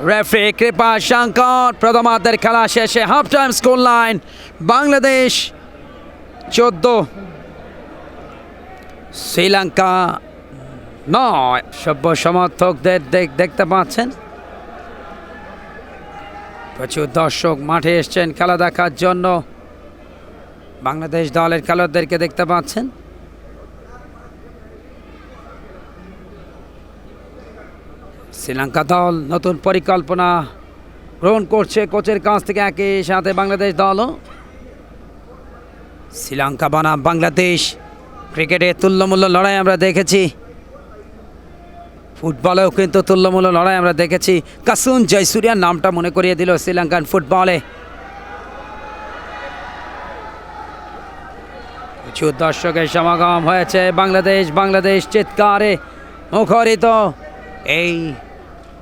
রেফারি কৃপা শঙ্কর। প্রথমার্ধের খেলা শেষে half time score line Bangladesh 14, Sri Lanka 9। সভ্য সমর্থকদের দেখতে পাচ্ছেন, প্রচুর দর্শক মাঠে এসছেন খেলা দেখার জন্য। বাংলাদেশ দলের খেলোয়াড়দেরকে দেখতে পাচ্ছেন। শ্রীলঙ্কা দল নতুন পরিকল্পনা গ্রহণ করছে কোচের কাছ থেকে, একই সাথে বাংলাদেশ দলও। শ্রীলঙ্কা বনাম বাংলাদেশ, ক্রিকেটে তুল্যমূল্য লড়াই আমরা দেখেছি, ফুটবলেও কিন্তু তুল্যমূল্য লড়াই আমরা দেখেছি। কাসুন জয়সূরিয়ার নামটা মনে করিয়ে দিল শ্রীলঙ্কান ফুটবলে। প্রচুর দর্শকের সমাগম হয়েছে। বাংলাদেশ চিৎকারে মুখরিত এই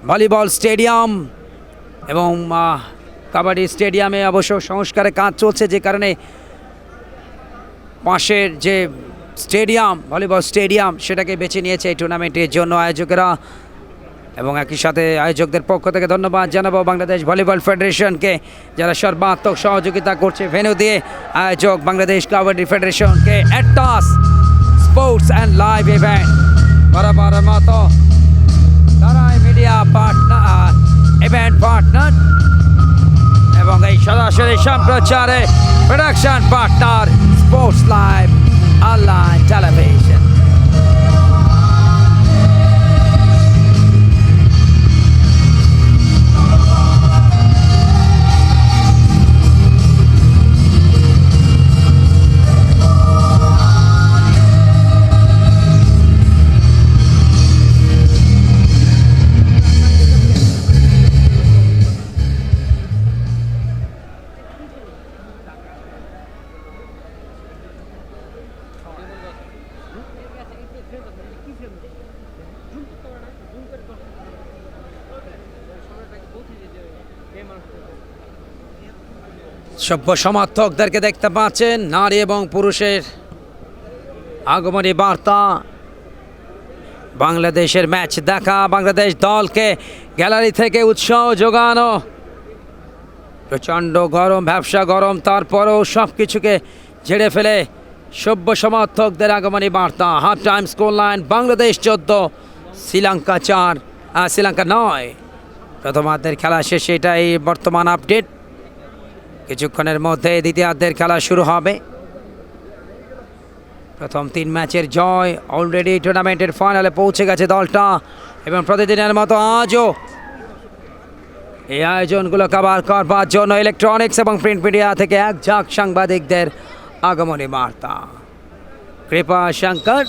ভলিবল স্টেডিয়াম এবং কাবাডি স্টেডিয়ামে অবশ্য সংস্কারের কাজ চলছে, যে কারণে পাশের যে স্টেডিয়াম, ভলিবল স্টেডিয়াম, সেটাকে বেছে নিয়েছে এই টুর্নামেন্টের জন্য আয়োজকেরা। এবং একই সাথে আয়োজকদের পক্ষ থেকে ধন্যবাদ জানাবো বাংলাদেশ ভলিবল ফেডারেশনকে, যারা সর্বাত্মক সহযোগিতা করছে ভেন্যু দিয়ে। আয়োজক বাংলাদেশ কাবাডি ফেডারেশনকে, অ্যাটস স্পোর্টস অ্যান্ড লাইভ ইভেন্ট বরাবর মতো তারাই মিডিয়া পার্টনার, ইভেন্ট পার্টনার, এবং এই সরাসরি সম্প্রচারে production partner sports live online television. সভ্য সমর্থকদেরকে দেখতে পাচ্ছেন, নারী এবং পুরুষের আগমনী বার্তা। বাংলাদেশের ম্যাচ দেখা, বাংলাদেশ দলকে গ্যালারি থেকে উৎসাহ যোগানো। প্রচণ্ড গরম, ব্যবসা গরম, তারপরেও সব কিছুকে ঝেড়ে ফেলে সভ্য সমর্থকদের আগমনী বার্তা। Half time score line Bangladesh 14, Sri Lanka 4, Sri Lanka 9। প্রথমার্ধের খেলা শেষে এটাই বর্তমান আপডেট। কিছুক্ষণের মধ্যে দ্বিতীয়ার্ধের খেলা শুরু হবে। প্রথম 3 ম্যাচের জয়, অলরেডি টুর্নামেন্টের ফাইনালে পৌঁছে গেছে দলটা এবং প্রতিদিনের মতো আজও এই আয়োজনগুলো কভার করবার জন্য ইলেকট্রনিক্স এবং প্রিন্ট মিডিয়া থেকে এক ঝাঁক সাংবাদিকদের আগমনী বার্তা। কৃপা শঙ্কর,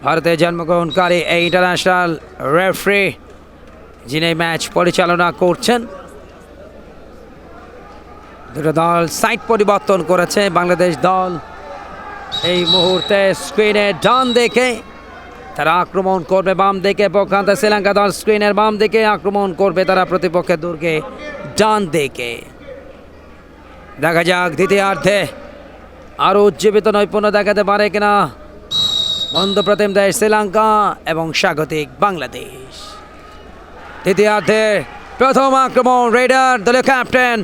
ভারতে জন্মগ্রহণকারী এই ইন্টারন্যাশনাল রেফারি, যিনি ম্যাচ পরিচালনা করছেন। দুটো দল সাইড পরিবর্তন করেছে। বাংলাদেশ দল এই মুহূর্তে স্ক্রিনের ডান দিকে, তারা আক্রমণ করবে বাম দিকে। পক্ষান্তরে শ্রীলঙ্কা দল স্ক্রিনের বাম দিকে আক্রমণ করবে তারা প্রতিপক্ষের দুর্গে ডান দিকে। দেখা যাক দ্বিতীয়ার্ধে আরও উজ্জীবিত নৈপুণ্য দেখাতে পারে কিনা বন্ধু প্রতিম দেশ শ্রীলঙ্কা এবং স্বাগতিক বাংলাদেশ। দ্বিতীয়ার্ধে প্রথম আক্রমণ, রেডার দলীয় ক্যাপ্টেন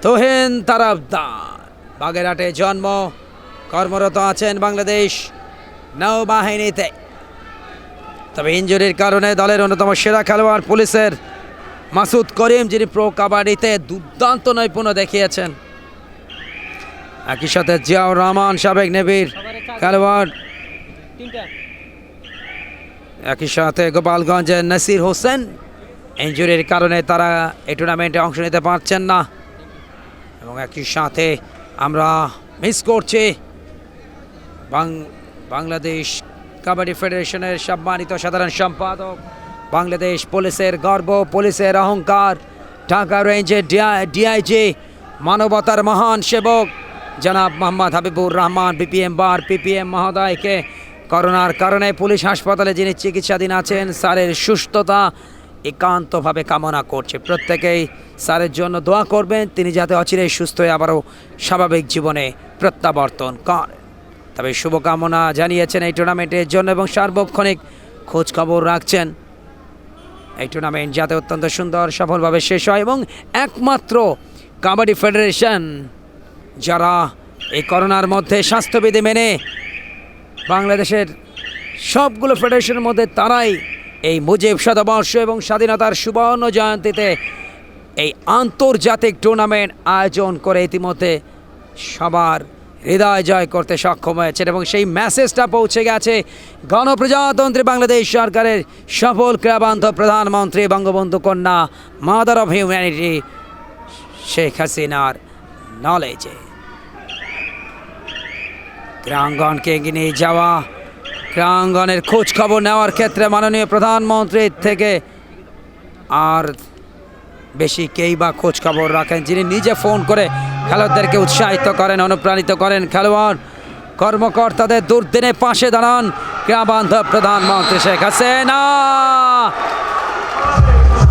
তুহিন তারাবদার। বাগেরহাটে জন্ম, কর্মরত আছেন বাংলাদেশ নৌবাহিনীতে। তবে ইনজুরির কারণে দলের অন্যতম সেরা খেলোয়াড় পুলিশের মাসুদ করিম, যিনি প্রো কাবাডিতে দুর্দান্ত নৈপুণ্য দেখিয়েছেন। একই সাথে জিয়াউর রহমান, সাবেক নেভির খেলোয়াড়। একই সাথে গোপালগঞ্জের নাসির হোসেন, ইনজুরির কারণে তারা এই টুর্নামেন্টে অংশ নিতে পারছেন না। এবং একই সাথে আমরা মিস করছি বাংলাদেশ কাবাডি ফেডারেশনের সম্মানিত সাধারণ সম্পাদক, বাংলাদেশ পুলিশের গর্ব, পুলিশের অহংকার, ঢাকা রেঞ্জের ডিআইজি, মানবতার মহান সেবক জনাব মোহাম্মদ হাবিবুর রহমান পিপিএম মহোদয়কে করোনার কারণে পুলিশ হাসপাতালে যিনি চিকিৎসাধীন আছেন, স্যারের সুস্থতা একান্তভাবে কামনা করছে। প্রত্যেকেই স্যারের জন্য দোয়া করবেন, তিনি যাতে অচিরেই সুস্থ হয়ে আবারও স্বাভাবিক জীবনে প্রত্যাবর্তন করেন। তবে শুভকামনা জানিয়েছেন এই টুর্নামেন্টের জন্য এবং সার্বক্ষণিক খোঁজ খবর রাখছেন এই টুর্নামেন্ট যাতে অত্যন্ত সুন্দর সফলভাবে শেষ হয়। এবং একমাত্র কাবাডি ফেডারেশন যারা এই করোনার মধ্যে স্বাস্থ্যবিধি মেনে, বাংলাদেশের সবগুলো ফেডারেশনের মধ্যে তারাই এই মুজিব শতবর্ষ এবং স্বাধীনতার সুবর্ণ জয়ন্তীতে এই আন্তর্জাতিক টুর্নামেন্ট আয়োজন করে ইতিমধ্যে সবার হৃদয় জয় করতে সক্ষম হয়েছেন। এবং সেই মেসেজটা পৌঁছে গেছে গণপ্রজাতন্ত্রী বাংলাদেশ সরকারের সফল ক্রীড়াবান্ধব প্রধানমন্ত্রী বঙ্গবন্ধু কন্যা মাদার অফ হিউম্যানিটি শেখ হাসিনার নলেজে। ক্রীড়াঙ্গনকে এগিয়ে নিয়ে যাওয়া, ক্রীড়াঙ্গনের খোঁজ খবর নেওয়ার ক্ষেত্রে মাননীয় প্রধানমন্ত্রীর থেকে আর বেশি কেই বা খোঁজ খবর রাখেন, যিনি নিজে ফোন করে খেলোয়াড়দেরকে উৎসাহিত করেন, অনুপ্রাণিত করেন। খেলোয়াড় কর্মকর্তাদের দুর্দিনে পাশে দাঁড়ান ক্রীড়াবান্ধব প্রধানমন্ত্রী শেখ হাসিনা।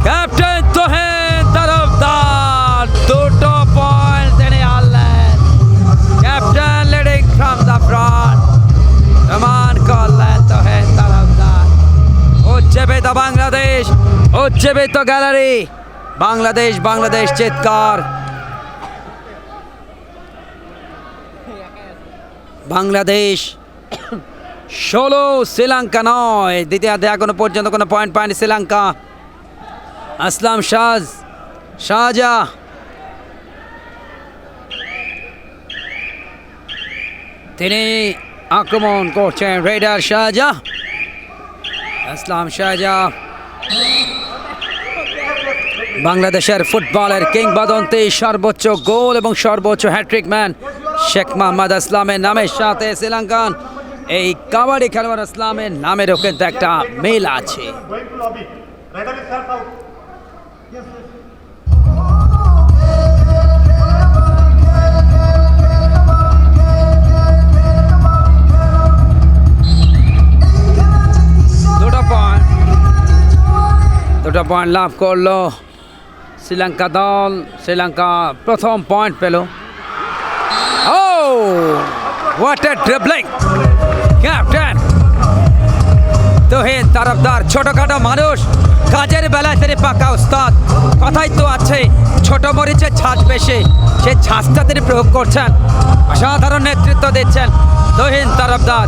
ক্যাপ্টেন তুহিন তারাবদার দুটো পয়েন্ট তিনি আনলেন। Captain leading from the front, প্রমাণ করলেন তুহিন তারাবদার। উজ্জীবিত বাংলাদেশ, উজ্জীবিত গ্যালারি, বাংলাদেশ চিৎকার। বাংলাদেশ 16, শ্রীলঙ্কা 9। দ্বিতীয়ার্ধে এখনো পর্যন্ত কোনো পয়েন্ট পায়নি শ্রীলঙ্কা। আসলাম শাহজাহ তিনি আক্রমণ করছেন। রেডার শাহজাহ, আসলাম শাহজাহ বাংলাদেশের ফুটবলের কিংবদন্তি, সর্বোচ্চ গোল এবং সর্বোচ্চ হ্যাট্রিক ম্যান শেখ মোহাম্মদ আসলামের নামের সাথে শ্রীলঙ্কান এই কাবাডি খেলোয়াড় আসলামের নামেরও কিন্তু একটা মিল আছে। দুটো পয়েন্ট লাভ করলো শ্রীলঙ্কা দল, শ্রীলঙ্কা প্রথম পয়েন্ট পেল। Oh what a dribbling captain Tohin Tarafdar, ছোটখাটো মানুষ, কাজের বেলায় তিনি পাকা উস্তাদ। কথাই তো আছে, ছোট মরিচের ছাঁচ বেশি, সেই ছাঁচটা তিনি প্রয়োগ করছেন। অসাধারণ নেতৃত্ব দিচ্ছেন তোহিন তরফদার,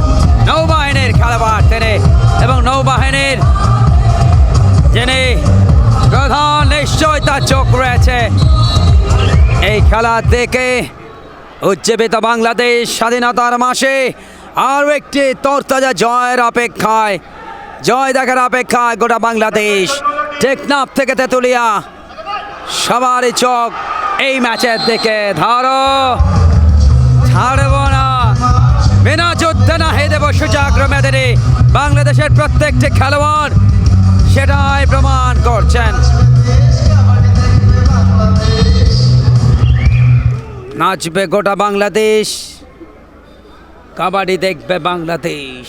নৌবাহিনীর খেলোয়াড় তিনি, এবং নৌবাহিনীর যিনি প্রধান, নিশ্চয় তার চোখ রয়েছে এই খেলা দেখে। উজ্জীবিত বাংলাদেশ স্বাধীনতার মাসে আরও একটি তরতাজা জয়ের অপেক্ষায়, জয় দেখার অপেক্ষায় গোটা বাংলাদেশ। টেকনাফ থেকে তেঁতুলিয়া সবারই চোখ এই ম্যাচের দিকে। ধরো, ছাড়ব না, বিনা যুদ্ধে না হে দেব সুচাগ্র মেদিনী। বাংলাদেশের প্রত্যেকটি খেলোয়াড় সেটাই প্রমাণ করছেন। নাচবে গোটা বাংলাদেশ, কাবাডি দেখবে বাংলাদেশ।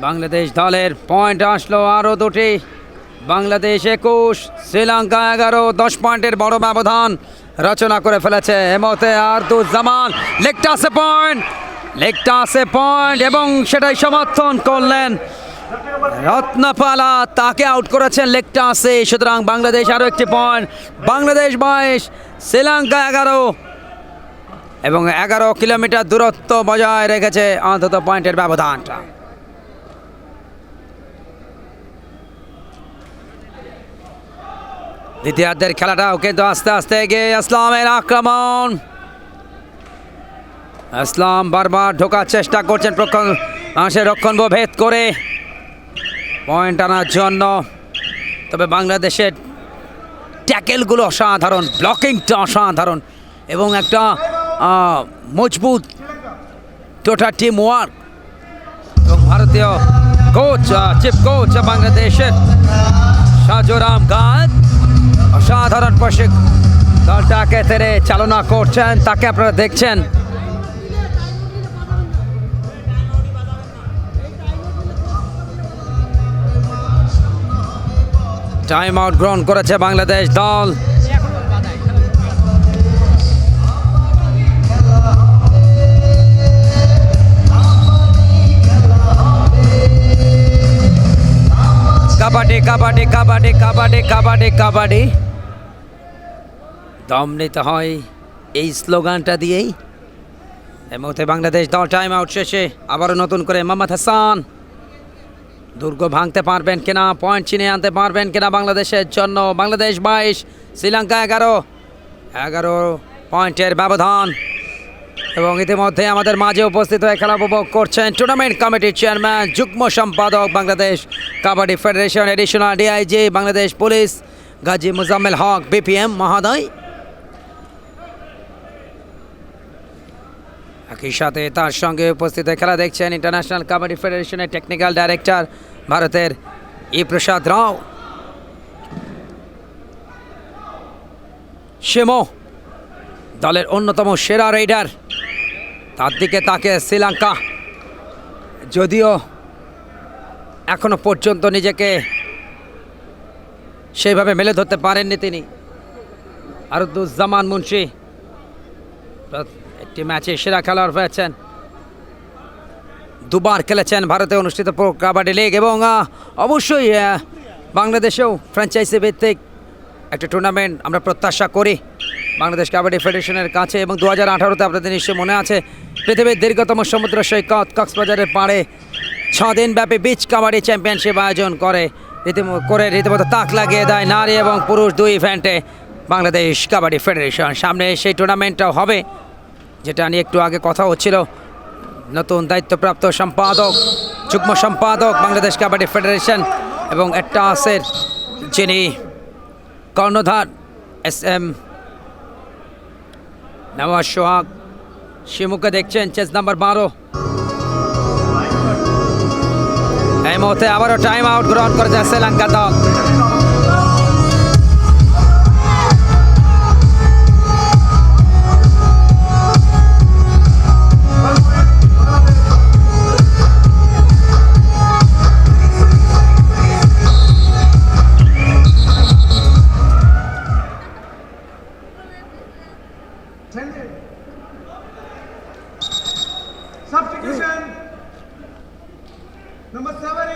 বাংলাদেশ দলের পয়েন্ট আসলো আরও দুটি। বাংলাদেশ 21, শ্রীলঙ্কা 11। 10 পয়েন্টের বড় ব্যবধান রচনা করে ফেলেছে এমতে আরদুজ্জামান। লেগটাসে পয়েন্ট, লেগটাসে পয়েন্ট, এবং সেটাই সমর্থন করলেন রত্নপালা, তাকে আউট করেছেন লেগটাসে। সুতরাং বাংলাদেশ আরও একটি পয়েন্ট। বাংলাদেশ 22, শ্রীলঙ্কা 11, এবং 11 কিলোমিটার দূরত্ব বজায় রেখেছে অন্তত পয়েন্টের ব্যবধানটা। দ্বিতীয়ার্ধের খেলাটাও কিন্তু আস্তে আস্তে এগিয়ে। ইসলামের আক্রমণ, ইসলাম বারবার ঢোকার চেষ্টা করছেন মানুষের রক্ষণ ভেদ করে পয়েন্ট আনার জন্য। তবে বাংলাদেশের ট্যাকেলগুলো অসাধারণ, ব্লকিংটা অসাধারণ, এবং একটা মজবুত টোটাল টিম ওয়ার্ক। এবং ভারতীয় কোচ, চিফ কোচ বাংলাদেশের সাজুরাম গান অসাধারণ প্রশিক্ষণ দলটাকে তিনি চালনা করছেন, তাকে আপনারা দেখছেন। টাইম আউট গ্রহণ করেছে বাংলাদেশ দল। কাবাডি কাবাডি কাবাডি কাবাডি কাবাডি কাবাডি, দম নিতে হয় এই স্লোগানটা দিয়েই। এই মুহূর্তে বাংলাদেশ দল টাইম আউট শেষে আবারও নতুন করে মোহাম্মদ হাসান দুর্গ ভাঙতে পারবেন কিনা, পয়েন্ট চিনে আনতে পারবেন কিনা বাংলাদেশের জন্য। বাংলাদেশ 22, শ্রীলঙ্কা 11 পয়েন্টের ব্যবধান। এবং ইতিমধ্যে আমাদের মাঝে উপস্থিত হয়ে খেলা উপভোগ করছেন টুর্নামেন্ট কমিটির চেয়ারম্যান, যুগ্ম সম্পাদক Bangladesh kabaddi federation, additional DIG Bangladesh police Gazi Muzammel Haque BPM মহোদয়। একই সাথে তার সঙ্গে উপস্থিত হয়ে খেলা দেখছেন ইন্টারন্যাশনাল কাবাডি ফেডারেশনের টেকনিক্যাল ডাইরেক্টর ভারতের প্রসাদ রাও। শিমো দলের অন্যতম সেরা রাইডার, তার দিকে তাকে শ্রীলঙ্কা, যদিও এখনো পর্যন্ত নিজেকে সেইভাবে মেলে ধরতে পারেননি তিনি। আরদুজ্জামান মুন্সি একটি ম্যাচে সেরা খেলোয়াড় হয়েছেন, দুবার খেলেছেন ভারতে অনুষ্ঠিত প্রো কাবাডি লিগ, এবং অবশ্যই বাংলাদেশেও ফ্র্যাঞ্চাইজি ভিত্তিক একটা টুর্নামেন্ট আমরা প্রত্যাশা করি বাংলাদেশ কাবাডি ফেডারেশনের কাছে। এবং 2018-তে আপনাদের নিশ্চয় মনে আছে, পৃথিবীর দীর্ঘতম সমুদ্র সৈকত কক্সবাজারের পাড়ে 6 দিনব্যাপী বিচ কাবাডি চ্যাম্পিয়নশিপ আয়োজন করে রীতিমতো তাক লাগিয়ে দেয় নারী এবং পুরুষ 2 ইভেন্টে বাংলাদেশ কাবাডি ফেডারেশন। সামনে সেই টুর্নামেন্টটাও হবে, যেটা নিয়ে একটু আগে কথা হচ্ছিল। নতুন দায়িত্বপ্রাপ্ত সম্পাদক, যুগ্ম সম্পাদক বাংলাদেশ কাবাডি ফেডারেশন এবং এটাসের যিনি কর্ণধার SM নওয়াজ সোহাগ, শিমুকে দেখছেন চেস নাম্বার 12। এই মুহূর্তে আবারও টাইম আউট গ্রহণ করেছে শ্রীলঙ্কা দল।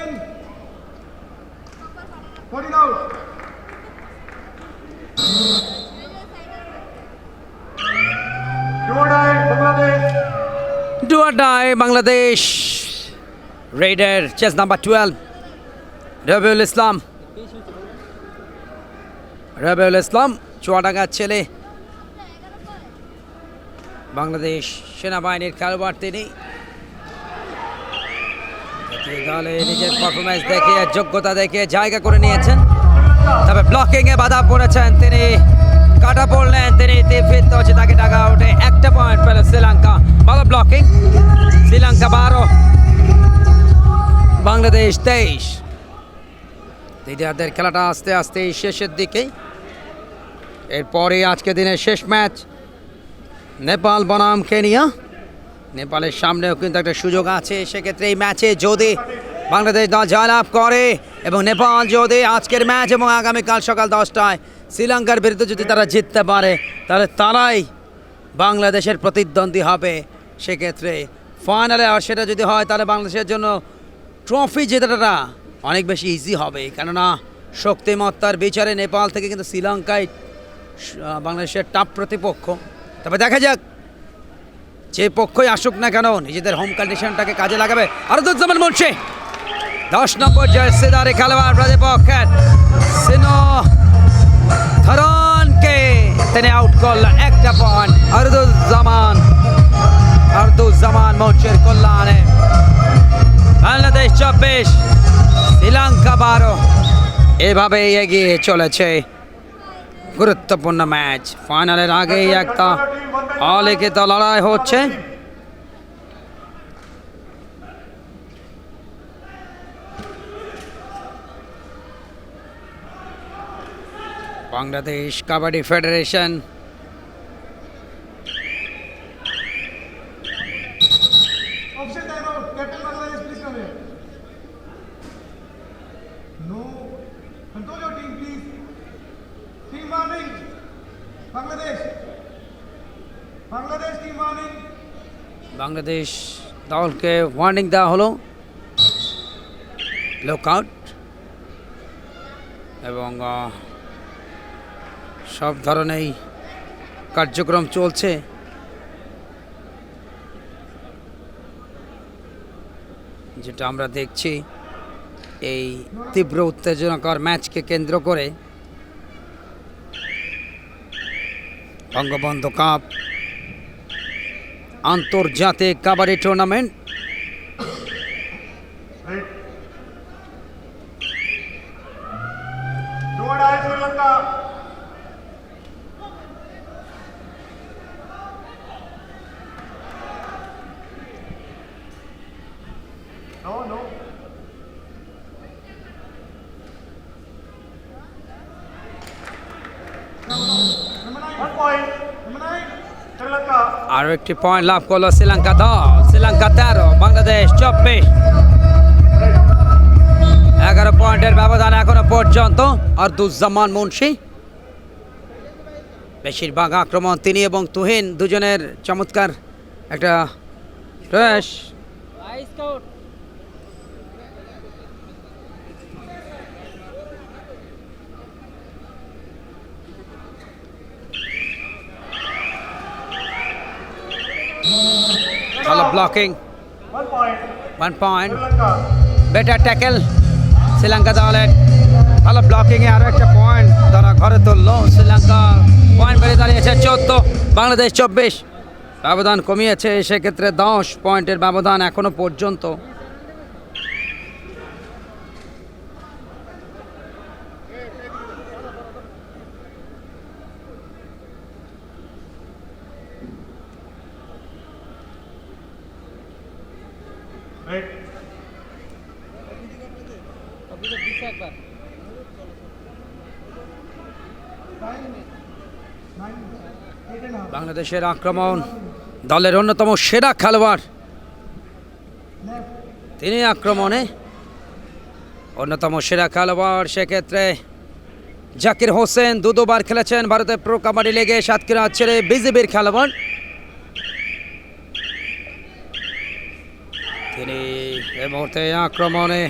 in. 14 out. Do or die Bangladesh. Raider chest number 12. Rabiul Islam. Rabiul Islam Chuadanga ছেলে বাংলাদেশ সেনাবাহিনীর খেলোয়াড় তিনি জাতীয় দলে নিজের পারফরমেন্স দেখিয়ে যোগ্যতা দেখিয়ে জায়গা করে নিয়েছেন তবে ব্লকিং এ বাধা পড়েছেন তিনি কাটা পড়লেন তিনি ফিরতে হচ্ছে তাকে ডাকা উঠে একটা পয়েন্ট পেল শ্রীলঙ্কা ভালো ব্লকিং শ্রীলঙ্কা 12 বাংলাদেশ 23 দ্বিতীয়ার্ধের খেলাটা আস্তে আস্তে শেষের দিকে এরপরে আজকে দিনের শেষ ম্যাচ নেপাল বনাম কেনিয়া নেপালের সামনেও কিন্তু একটা সুযোগ আছে সেক্ষেত্রে এই ম্যাচে যদি বাংলাদেশ দল জয়লাভ করে এবং নেপাল যদি আজকের ম্যাচ এবং আগামীকাল সকাল 10টায় শ্রীলঙ্কার বিরুদ্ধে যদি তারা জিততে পারে তাহলে তারাই বাংলাদেশের প্রতিদ্বন্দ্বী হবে সেক্ষেত্রে ফাইনালে আর সেটা যদি হয় তাহলে বাংলাদেশের জন্য ট্রফি জেতাটা অনেক বেশি ইজি হবে কেননা শক্তিমত্তার বিচারে নেপাল থেকে কিন্তু শ্রীলঙ্কায় বাংলাদেশের টপ প্রতিপক্ষ তবে দেখা যাক যে পক্ষই আসুক না কেন নিজেদের হোম কন্ডিশনটাকে কাজে লাগাবে আরদুজ্জামান মুন্সি 10 নম্বর জার্সিধারী খেলোয়াড় প্রতিপক্ষের সিনো ধরনকে তিনি আউট করলেন একটা পয়েন্ট আরদুজ্জামান মুন্সির কল্যাণে বাংলাদেশ 24 শ্রীলঙ্কা 12 এভাবে এগিয়ে চলেছে গুরুত্বপূর্ণ ম্যাচ ফাইনালের আগেই একটা অলিখিত লড়াই হচ্ছে Bangladesh kabaddi federation Offside time out. Captain Bangladesh, please come here. No. Control your team, please. Team warning. Bangladesh. Bangladesh team warning. Bangladesh দলকে ওয়ার্নিং দেওয়া হলো লুকআউট এবং সব ধরনের কার্যক্রম চলছে যেটা আমরা দেখছি এই তীব্র উত্তেজনাকর ম্যাচকে কেন্দ্র করে বঙ্গবন্ধু কাপ আন্তর্জাতিক কাবাডি টুর্নামেন্ট আরও একটি পয়েন্ট লাভ করলো শ্রীলঙ্কা দল শ্রীলঙ্কা 13 বাংলাদেশ 24 11 পয়েন্টের ব্যবধান এখনো পর্যন্ত আরদুজ্জামান মুন্সি বেশিরভাগ আক্রমণ তিনি এবং তুহিন দুজনের চমৎকার একটা প্রয়াস ভালো blocking 1 point better tackle Sri Lanka দলের ভালো ব্লকিংয়ে আরও একটা পয়েন্ট তারা ঘরে তুললো শ্রীলঙ্কা পয়েন্ট বেড়ে দাঁড়িয়েছে 14 বাংলাদেশ 24 ব্যবধান কমিয়েছে সেক্ষেত্রে 10 পয়েন্টের ব্যবধান এখনো পর্যন্ত বাংলাদেশের আক্রমণ দলের অন্যতম সেরা খেলোয়াড় তিনি আক্রমণে অন্যতম সেরা খেলোয়াড় সেক্ষেত্রে জাকির হোসেন দুবার খেলেছেন ভারতের প্রো কাবাডি লিগে সাতক্ষীরা ছেড়ে বিজিবির খেলোয়াড় তিনি এই মুহূর্তে আক্রমণে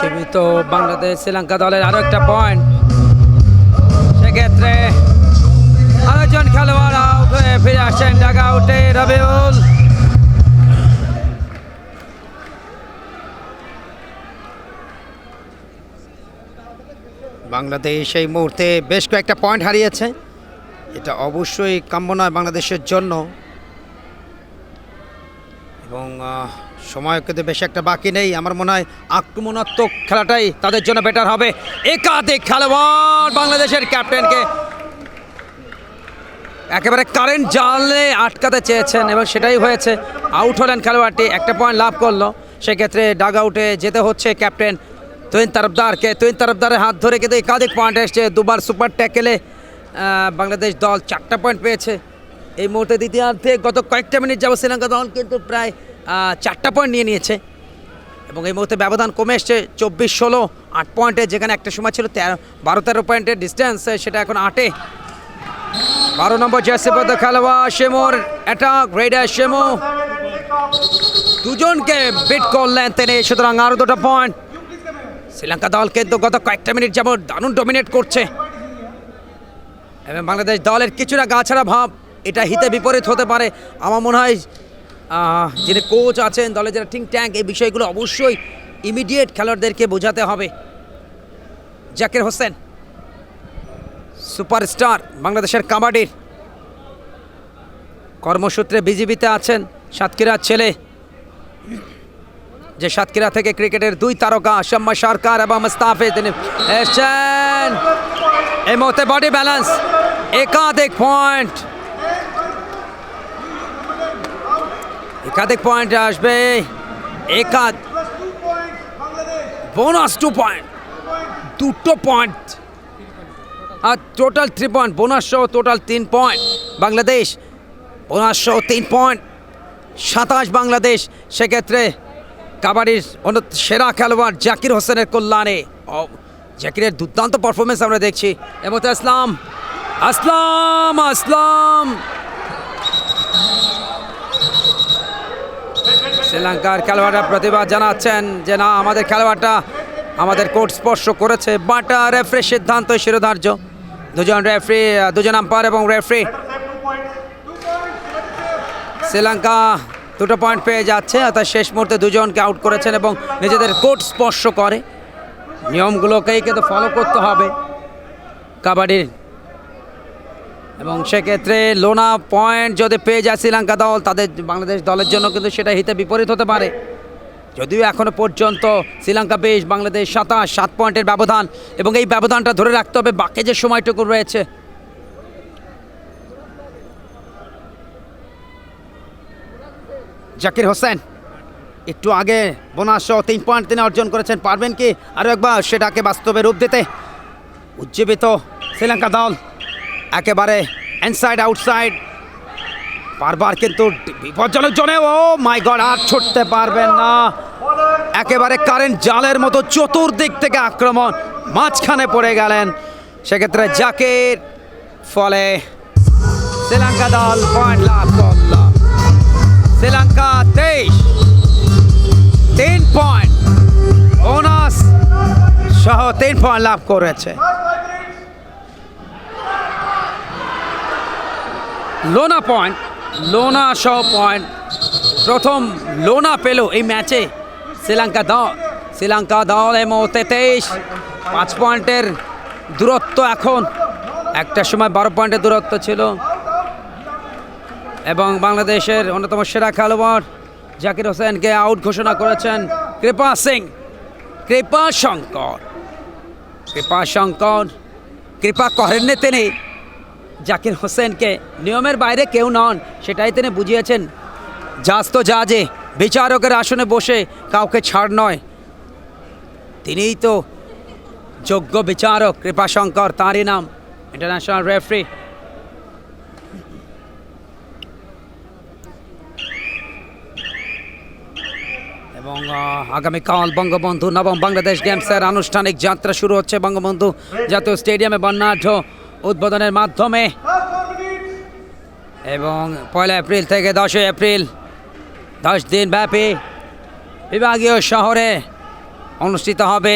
জীবিত বাংলাদেশ শ্রীলঙ্কা দলের আরো একটা পয়েন্ট, সেক্ষেত্রে আরেকজন খেলোয়াড় আউট হয়ে ফিরে আসছেন ডাগ আউটে রবিউল। বাংলাদেশ এই মুহূর্তে বেশ কয়েকটা পয়েন্ট হারিয়েছে, এটা অবশ্যই কাম্য নয় বাংলাদেশের জন্য, এবং সময় কিন্তু বেশি একটা বাকি নেই। আমার মনে হয় আক্রমণাত্মক খেলাটাই তাদের জন্য বেটার হবে। একাধিক খেলোয়াড় বাংলাদেশের ক্যাপ্টেনকে একেবারে কারেন্ট জালে আটকাতে চেয়েছেন এবং সেটাই হয়েছে। আউট হলেন খেলোয়াড়টি, একটা পয়েন্ট লাভ করলো। সেক্ষেত্রে ডাগ আউটে যেতে হচ্ছে ক্যাপ্টেন তুহিন তারফদারকে। তুহিন তারফদারের হাত ধরে কিন্তু একাধিক পয়েন্ট এসছে, দুবার সুপার ট্যাকেলে বাংলাদেশ দল 4টা পয়েন্ট পেয়েছে। এই মুহূর্তে দ্বিতীয়ার্ধে গত কয়েকটা মিনিট যাবত শ্রীলঙ্কা দল কিন্তু প্রায় 4টা পয়েন্ট নিয়ে নিয়েছে এবং এই মুহূর্তে ব্যবধান কমে এসছে 24-16, 8 পয়েন্টে, যেখানে একটা সময় ছিল 12-13 পয়েন্টের ডিস্টেন্স, সেটা এখন 8-এ। 12 নম্বর জার্সি পদ্ম খেলোয়াড় শেমুর অ্যাটাক, রেডার শেমু দুজনকে বিট করলেন তিনি, সুতরাং আরও 2টা পয়েন্ট। শ্রীলঙ্কা দল কিন্তু গত কয়েকটা মিনিট যাবত দারুণ ডমিনেট করছে এবং বাংলাদেশ দলের কিছুটা গাছাড়া ভাব, এটা হিতে বিপরীত হতে পারে। আমার মনে হয় যিনি কোচ আছেন দলে, যারা থিঙ্ক ট্যাঙ্ক, এই বিষয়গুলো অবশ্যই ইমিডিয়েট খেলোয়াড়দেরকে বোঝাতে হবে। জাকির হোসেন সুপারস্টার বাংলাদেশের কাবাডির, কর্মসূত্রে বিজিবিতে আছেন, সাতক্ষীরার ছেলে, যে সাতক্ষীরা থেকে ক্রিকেটের 2 তারকা শাম্মা সরকার এবং মুস্তাফিজ তিনি এসছেন। এই মুহূর্তে বডি ব্যালেন্স, একাধিক পয়েন্ট, একাধিক পয়েন্ট আসবে, বোনাস 2 পয়েন্ট, 2টো পয়েন্ট আর টোটাল 3 পয়েন্ট, বোনাস সহ টোটাল 3 পয়েন্ট বাংলাদেশ, বোনাস সহ 3 পয়েন্ট, 27 বাংলাদেশ। সেক্ষেত্রে কাবাডির সেরা খেলোয়াড় জাকির হোসেনের কল্যাণে, জাকিরের দুর্দান্ত পারফরমেন্স আমরা দেখছি। এবং আসলাম আসলাম আসলাম শ্রীলঙ্কার খেলোয়াড়রা প্রতিবাদ জানাচ্ছেন যে না, আমাদের খেলোয়াড়টা আমাদের কোর্ট স্পর্শ করেছে, বাট রেফারি সিদ্ধান্ত শিরোধার্য। দুজন আম্পায়ার এবং রেফারি। শ্রীলঙ্কা 2টো পয়েন্ট পেয়ে যাচ্ছে, অর্থাৎ শেষ মুহূর্তে দুজনকে আউট করেছেন এবং নিজেদের কোর্ট স্পর্শ করে। নিয়মগুলোকেই কিন্তু ফলো করতে হবে কাবাডির, এবং সেক্ষেত্রে লোনা পয়েন্ট যদি পেয়ে যায় শ্রীলঙ্কা দল, তাদের বাংলাদেশ দলের জন্য কিন্তু সেটা হিতে বিপরীত হতে পারে। যদিও এখনো পর্যন্ত শ্রীলঙ্কা 20, বাংলাদেশ 27, 7 পয়েন্টের ব্যবধান, এবং এই ব্যবধানটা ধরে রাখতে হবে বাকি যে সময়টুকু রয়েছে। জাকির হোসেন একটু আগে বোনাস সহ 3 পয়েন্ট তিনি অর্জন করেছেন, পারবেন কি আরও একবার সেটাকে বাস্তবে রূপ দিতে? উজ্জীবিত শ্রীলঙ্কা দল একেবারে ইনসাইড আউটসাইড, বারবার কিন্তু বিপজ্জনক জোনে, ও মাই গড, আর ছুটতে পারবেন না, একেবারে কারেন্ট জালের মতো চতুর্দিক থেকে আক্রমণ, মাঝখানে পড়ে গেলেন। সেক্ষেত্রে জাকির, ফলে শ্রীলঙ্কা দল পয়েন্ট লাভ করল। শ্রীলঙ্কা 23, 3 পয়েন্ট, বোনাস সহ 3 পয়েন্ট লাভ করেছে। লোনা পয়েন্ট, লোনা সহ পয়েন্ট, প্রথম লোনা পেল এই ম্যাচে শ্রীলঙ্কা দল। এই মুহূর্তে 5 পয়েন্টের দূরত্ব, এখন একটা সময় 12 পয়েন্টের দূরত্ব ছিল। এবং বাংলাদেশের অন্যতম সেরা খেলোয়াড় জাকির হোসেনকে আউট ঘোষণা করেছেন কৃপা করেননি তিনি জাকির হোসেনকে, নিয়মের বাইরে কেউ নন, সেটাই তিনি বুঝিয়েছেন। জাজ তো জাজে, বিচারকের আসনে বসে কাউকে ছাড় নয়, তিনিই তো যোগ্য বিচারক। কৃপাশঙ্কর তাঁরই নাম, ইন্টারন্যাশনাল রেফারি। এবং আগামীকাল বঙ্গবন্ধু 9ম বাংলাদেশ গেমসের আনুষ্ঠানিক যাত্রা শুরু হচ্ছে বঙ্গবন্ধু জাতীয় স্টেডিয়ামে বর্ণাঢ্য উদ্বোধনের মাধ্যমে, এবং 1 এপ্রিল থেকে 10 এপ্রিল 10 দিন ব্যাপী বিভাগীয় শহরে অনুষ্ঠিত হবে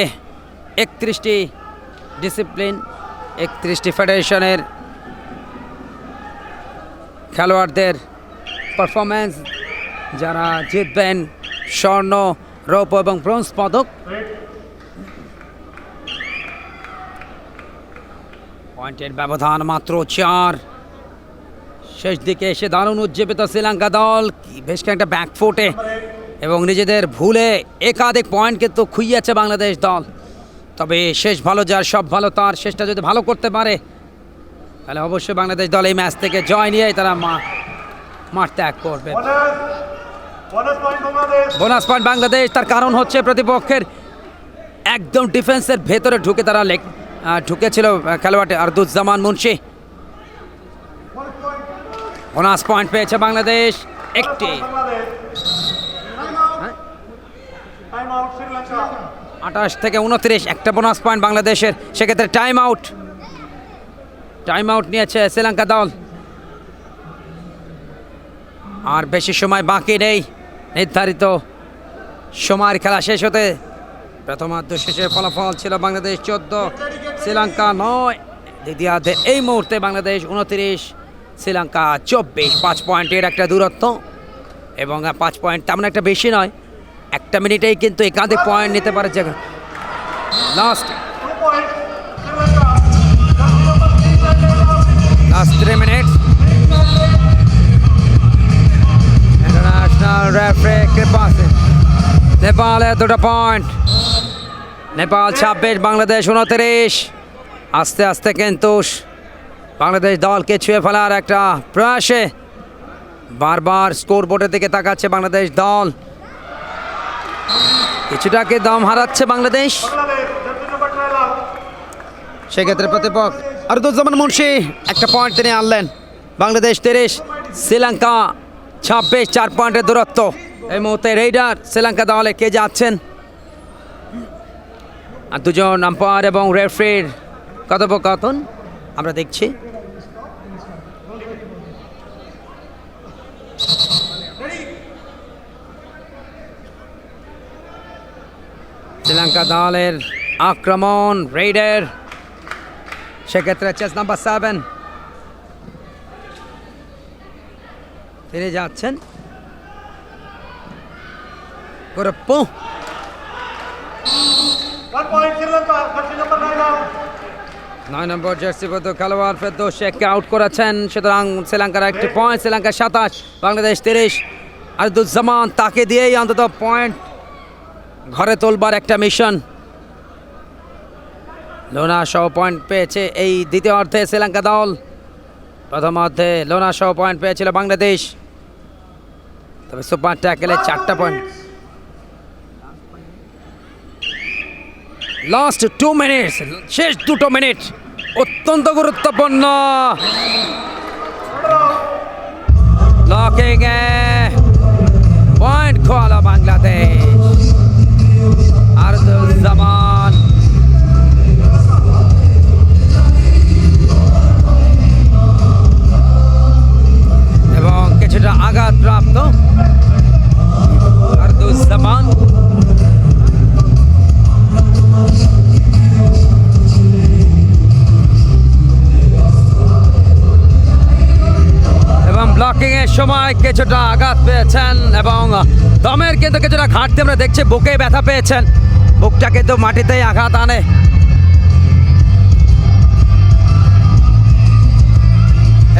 31টি ডিসিপ্লিন, 31টি ফেডারেশনের খেলোয়াড়দের পারফরমেন্স, যারা জিতবেন স্বর্ণ, রৌপ্য এবং ব্রোঞ্জ পদক। পয়েন্টের ব্যবধান মাত্র 4। শেষ দিকে এসে দারুণ উজ্জীবিত শ্রীলঙ্কা দল, বেশ কয়েকটা ব্যাকফুটে এবং নিজেদের ভুলে একাধিক পয়েন্ট কিন্তু খুইয়েছে বাংলাদেশ দল। তবে শেষ ভালো যার সব ভালো তার, শেষটা যদি ভালো করতে পারে তাহলে অবশ্যই বাংলাদেশ দল এই ম্যাচ থেকে জয় নিয়েই তারা মাঠ ত্যাগ করবে। বোনাস পয়েন্ট বাংলাদেশ, তার কারণ হচ্ছে প্রতিপক্ষের একদম ডিফেন্সের ভেতরে ঢুকে তারা ঢুকেছিল খেলোয়াড় আরদুজ্জামান মুন্সি। বোনাস পয়েন্ট পেয়েছে বাংলাদেশ একটি। 28 থেকে 29 একটা বোনাস পয়েন্ট বাংলাদেশের, সেক্ষেত্রে টাইম আউট নিয়েছে শ্রীলঙ্কা দল। আর বেশি সময় বাকি নেই, নির্ধারিত সময়ের খেলা শেষ হতে। প্রথমার্ধ শেষে ফলাফল ছিল বাংলাদেশ 14, শ্রীলঙ্কা 9। দ্বিতীয়ার্ধে এই মুহূর্তে বাংলাদেশ 29, শ্রীলঙ্কা 24। 5 পয়েন্টের একটা দূরত্ব এবং 5 পয়েন্ট তেমন একটা বেশি নয়, একটা মিনিটেই কিন্তু একাধিক পয়েন্ট নিতে পারে। যে লাস্ট 3 মিনিটস ইন্টারন্যাশনাল রেফারি কৃপা সিং। নেপালে 2টা পয়েন্ট, নেপাল 26, বাংলাদেশ 29। আস্তে আস্তে কিন্তু বাংলাদেশ দলকে ছুঁয়ে ফেলার একটা প্রয়াসে বারবার স্কোর বোর্ডের দিকে তাকাচ্ছে বাংলাদেশ দল। কিছুটাকে দম হারাচ্ছে বাংলাদেশ, সেক্ষেত্রে প্রতিপক্ষ আরদুজ্জামান মুন্সি একটা পয়েন্ট তিনি আনলেন। বাংলাদেশ 30, শ্রীলঙ্কা 26, 4 পয়েন্টের দূরত্ব। এই মুহূর্তে রেইডার শ্রীলঙ্কা দলে কে যাচ্ছেন, আর দুজন আম্পায়ার এবং রেফারির কথোপকথন আমরা দেখছি। শ্রীলঙ্কা দলের আক্রমণ, রেইডার, সেক্ষেত্রে চেস নাম্বার 7 তিনি যাচ্ছেন। করপ্পু 9 নম্বর জার্সিবদ্ধ খেলোয়াড় ফেরদৌস শেখকে আউট করেছেন, সুতরাং শ্রীলঙ্কার একটি পয়েন্ট। শ্রীলঙ্কা 27, বাংলাদেশ 30। আরদুজ্জামান তাকে দিয়েই অন্তত পয়েন্ট ঘরে তোলবার একটা মিশন। লোনা সহ পয়েন্ট পেয়েছে এই দ্বিতীয় অর্ধে শ্রীলঙ্কা দল। প্রথম অর্ধে লোনা সহ পয়েন্ট পেয়েছিল বাংলাদেশ, তবে সুপার ট্যাকেলে 4টা পয়েন্ট। লাস্ট 2 মিনিটস, শেষ 2 মিনিট অত্যন্ত গুরুত্বপূর্ণ। ব্লকিং এ পয়েন্ট খোয়ালো বাংলাদেশ। আরদুজ্জামান এবং কিছুটা আঘাতপ্রাপ্ত আরদুজ্জামান। এবং ব্লকিং এর সময় কিছুটা আঘাত পেয়েছেন এবং দমের কিন্তু কিছুটা ঘাটতি আমরা দেখছি। বুকে ব্যথা পেয়েছেন, বুকটা কিন্তু মাটিতেই আঘাত আনে।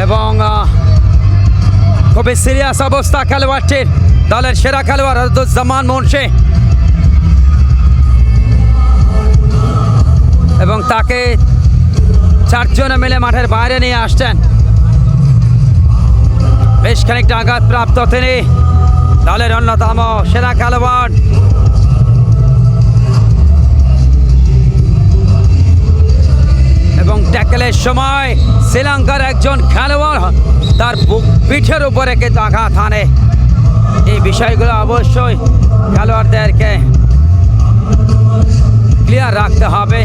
এবং খুবই সিরিয়াস অবস্থা খেলোয়াড়টির, দলের সেরা খেলোয়াড় আরদুজ্জামান মুন্সি। এবং তাকে 4 জনে মিলে মাঠের বাইরে নিয়ে আসছেন। বেশ খানিকটা আঘাতপ্রাপ্ত তিনি, দলের অন্যতম সেরা খেলোয়াড়। এবং ট্যাকেলের সময় শ্রীলঙ্কার একজন খেলোয়াড় তার পিঠের উপরে কিন্তু আঘাত হানে। এই বিষয়গুলো অবশ্যই খেলোয়াড়দেরকে ক্লিয়ার রাখতে হবে।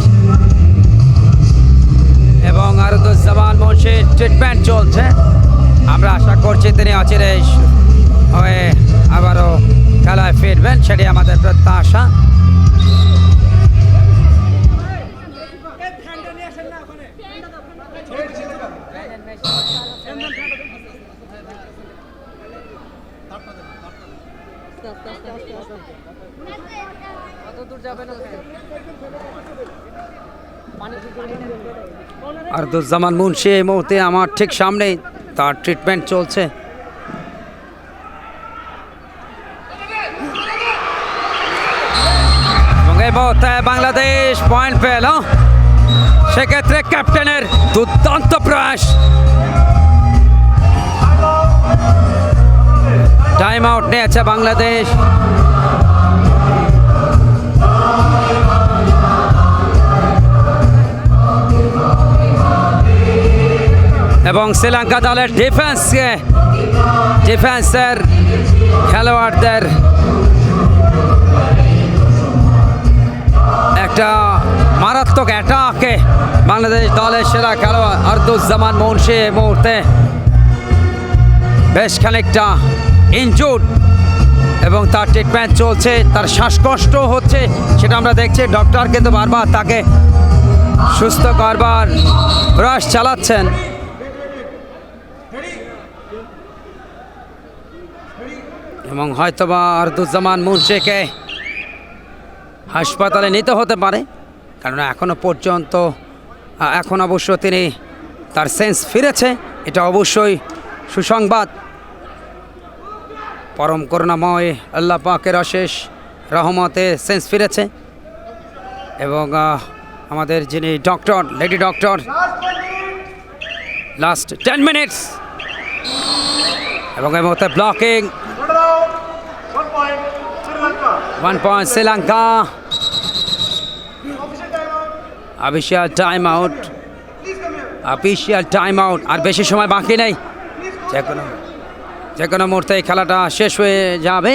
এবং আরদুজ্জামান মুন্সির ট্রিটমেন্ট চলছে, আমরা আশা করছি তিনি অচিরেই হয়ে আবারও খেলায় ফিরবেন, সেটি আমাদের প্রত্যাশা। আরদুজ্জামান মুন্সি এই মুহূর্তে আমার ঠিক সামনে, তার ট্রিটমেন্ট চলছে। এবং এই মুহূর্তে বাংলাদেশ পয়েন্ট পেল, সেক্ষেত্রে ক্যাপ্টেনের দুর্দান্ত প্রয়াস। টাইম আউট নিয়েছে বাংলাদেশ। এবং শ্রীলঙ্কা দলের ডিফেন্সের খেলোয়াড়দের একটা মারাত্মক অ্যাটাকে বাংলাদেশ দলের সেরা খেলোয়াড় আরদুজ্জামান মুন্সি এই মুহূর্তে বেশ খানিকটা ইনজুর্ড এবং তার ট্রিটমেন্ট চলছে, তার শ্বাসকষ্ট হচ্ছে, সেটা আমরা দেখছি। ডক্টর কিন্তু বারবার তাকে সুস্থ করবার প্রয়াস চালাচ্ছেন। এবং হয়তোবা আরদুজ্জামান মুন্সিকে হাসপাতালে নিতে হতে পারে, কারণ এখনো পর্যন্ত এখন অবশ্য তিনি তার সেন্স ফিরেছে, এটা অবশ্যই সুসংবাদ। পরম করুণাময় আল্লাহ পাকের অশেষ রহমতে সেন্স ফিরেছে। এবং আমাদের যিনি doctor, lady doctor, last 10 minutes এবং এই মুহূর্তে blocking. 1 point Sri Lanka. Official time out. আর বেশি সময় বাকি নেই, যে কোনো মুহূর্তে এই খেলাটা শেষ হয়ে যাবে।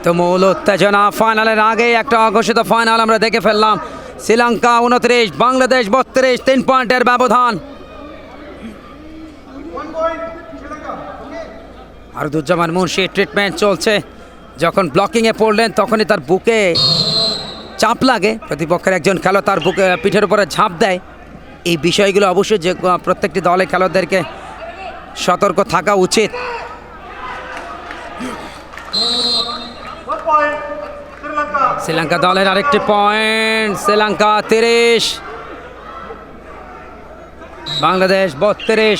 তো মূল উত্তেজনা ফাইনালের আগে একটা অঘোষিত ফাইনাল আমরা দেখে ফেললাম। শ্রীলঙ্কা 29, বাংলাদেশ 32, 3 পয়েন্টের ব্যবধান। আরদুজ্জামান মুন্সি ট্রিটমেন্ট চলছে। যখন ব্লকিংয়ে পড়লেন তখনই তার বুকে চাপ লাগে, প্রতিপক্ষের একজন খেলোয়াড় তার বুকে পিঠের উপরে ঝাঁপ দেয়। এই বিষয়গুলো অবশ্যই যে প্রত্যেকটি দলের খেলোয়াড়দেরকে সতর্ক থাকা উচিত। শ্রীলঙ্কা দলের আরেকটি পয়েন্ট। শ্রীলঙ্কা 30, বাংলাদেশ 32।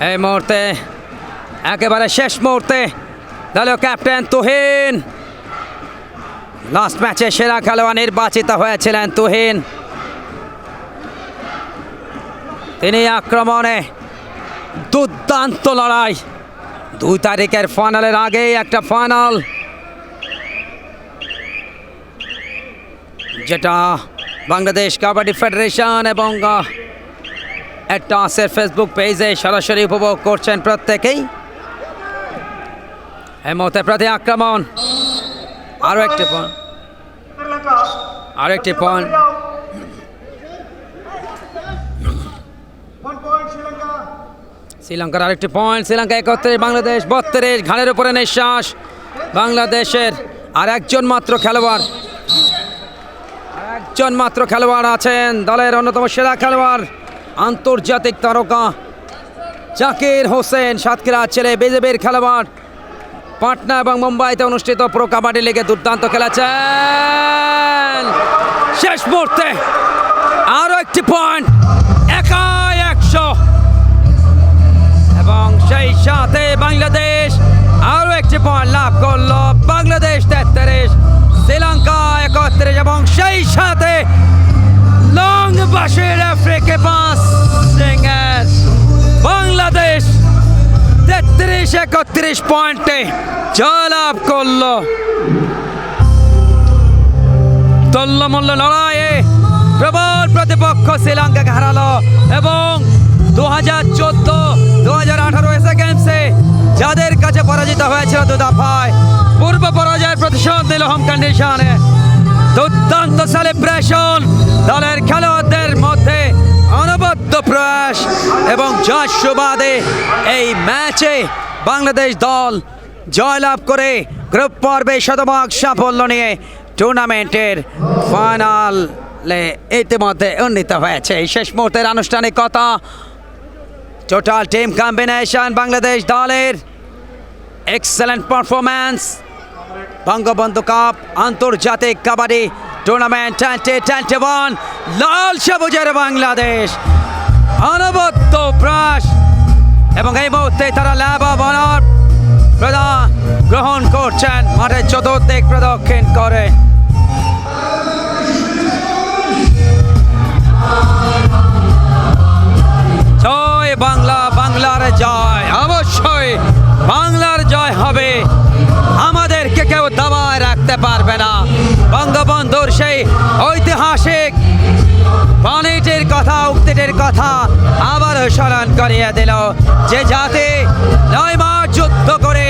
এই মুহূর্তে একেবারে শেষ মুহূর্তে দলীয় ক্যাপ্টেন তুহিন, লাস্ট ম্যাচে সেরা খেলোয়াড় নির্বাচিত হয়েছিলেন তুহিন। তিনি আক্রমণে দুর্দান্ত লড়াই। 2 তারিখের ফাইনালের আগেই একটা ফাইনাল, যেটা বাংলাদেশ কাবাডি ফেডারেশন এবং টসের ফেসবুক পেজে সরাসরি উপভোগ করছেন প্রত্যেকেই। এই মুহূর্তে প্রতি আক্রমণ, আরও একটি পয়েন্ট, আরেকটি পয়েন্ট। শ্রীলঙ্কার আরেকটি পয়েন্ট। শ্রীলঙ্কা 31, বাংলাদেশ 32। ঘাড়ের উপরে নিঃশ্বাস বাংলাদেশের। আর একজন মাত্র খেলোয়াড় আছেন, দলের অন্যতম সেরা খেলোয়াড়, আন্তর্জাতিক তারকা জাকির হোসেন, সাতক্ষীরার ছেলে, বিজেপির খেলোয়াড়। পাটনা এবং মুম্বাইতে অনুষ্ঠিত প্রো কাবাডি লিগে দুর্দান্ত খেলেছেন। শেষ মুহূর্তে আরও একটি পয়েন্ট, একাই 100। এবং সেই সাথে বাংলাদেশ আরও একটি পয়েন্ট লাভ করলো। বাংলাদেশ 33, শ্রীলঙ্কা 31। এবং সেই সাথে লং বাসের আফ্রিকে পাস বাংলাদেশ 33-31 পয়েন্টে জয়লাভ করলো। তল্লমল্ল লড়াইয়ে প্রবল প্রতিপক্ষ শ্রীলঙ্কাকে হারালো। এবং 2014-2018 এশিয়া গেমসে যাদের কাছে পরাজিত হয়েছিল 2 দফায়, পূর্ব পরাজয়ের প্রতিশোধ নিল হোম কন্ডিশনে। দুর্দান্ত সেলিব্রেশন, দলের খেলোয়াড়দের মধ্যে অনবদ্য প্রয়াস এবং জয় সুবাদে এই ম্যাচে বাংলাদেশ দল জয়লাভ করে গ্রুপ পর্বে শতভাগ সাফল্য নিয়ে টুর্নামেন্টের ফাইনাল ইতিমধ্যে উন্নীত হয়েছে। এই শেষ মুহূর্তের আনুষ্ঠানিকতা, টোটাল টিম কম্বিনেশন বাংলাদেশ দলের এক্সেলেন্ট পারফরম্যান্স। বঙ্গবন্ধু কাপ আন্তর্জাতিক কাবাডি টুর্নামেন্ট 2021, লাল সবুজের বাংলাদেশ অনবদ্য প্রয়াস, এবং এই মুহূর্তে তারা ল্যাব অব অনার গ্রহণ করছেন মাঠের চতুর্দিক প্রদক্ষিণ করে। জয় বাংলা, বাংলার জয়, অবশ্যই বাংলার জয় হবে। আমাদেরকে কেউ দাবায় রাখতে পারবে না। বঙ্গবন্ধুর সেই ঐতিহাসিক বাণীটির কথা, উক্তিটির কথা আবারও স্মরণ করিয়ে দিল যে জাতি 9 মাস যুদ্ধ করে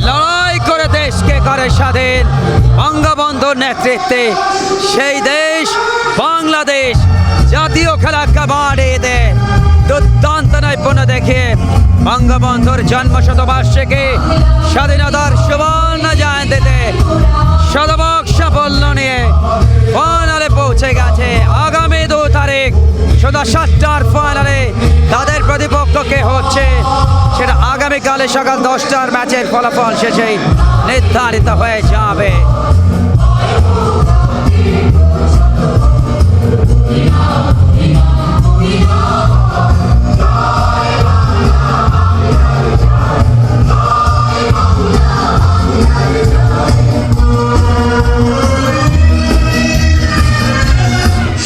লড়াই করে দেশকে করে স্বাধীন বঙ্গবন্ধুর নেতৃত্বে, সেই দেশ বাংলাদেশ জাতীয় খেলা কাবাডিতে দুর্দান্ত নৈপুণ্য দেখে বঙ্গবন্ধুর জন্ম শতবার্ষিকী স্বাধীনতার সুবর্ণ জয়ন্তীতে শতভাগ সাফল্য নিয়ে ফাইনালে পৌঁছে গেছে। আগামী 2 তারিখ সন্ধ্যা 7টার ফাইনালে তাদের প্রতিপক্ষকে হচ্ছে, সেটা আগামীকালে সকাল 10টার ম্যাচের ফলাফল শেষেই নির্ধারিত হয়ে যাবে।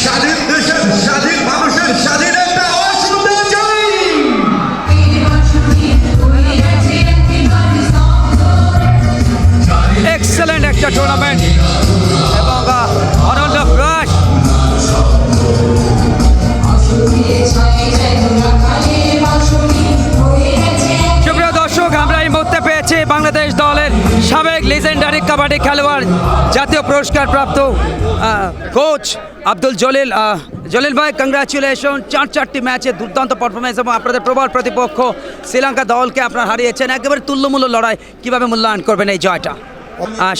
স্বাধীন দেশের স্বাধীন মানুষের স্বাধীন একটা আওয়াজ শুনতে চাই। এক্সেলেন্ট একটা টুর্নামেন্ট এবং অনন্য প্রয়াস। সুপ্রিয় দর্শক, আমরা এই মুহূর্তে পেয়েছি বাংলাদেশ দলের সাবেক লিজেন্ডারি কাবাডি খেলোয়াড়, জাতীয় পুরস্কার প্রাপ্ত কোচ আব্দুল জলিল। জলিল ভাই, কংগ্রাচুলেশন, 4টি ম্যাচে দুর্দান্ত পারফরমেন্স এবং আপনাদের প্রবল প্রতিপক্ষ শ্রীলঙ্কা দলকে আপনারা হারিয়েছেন। একেবারে তুল্যমূল্য লড়াই, কিভাবে মূল্যায়ন করবেন এই জয়টা?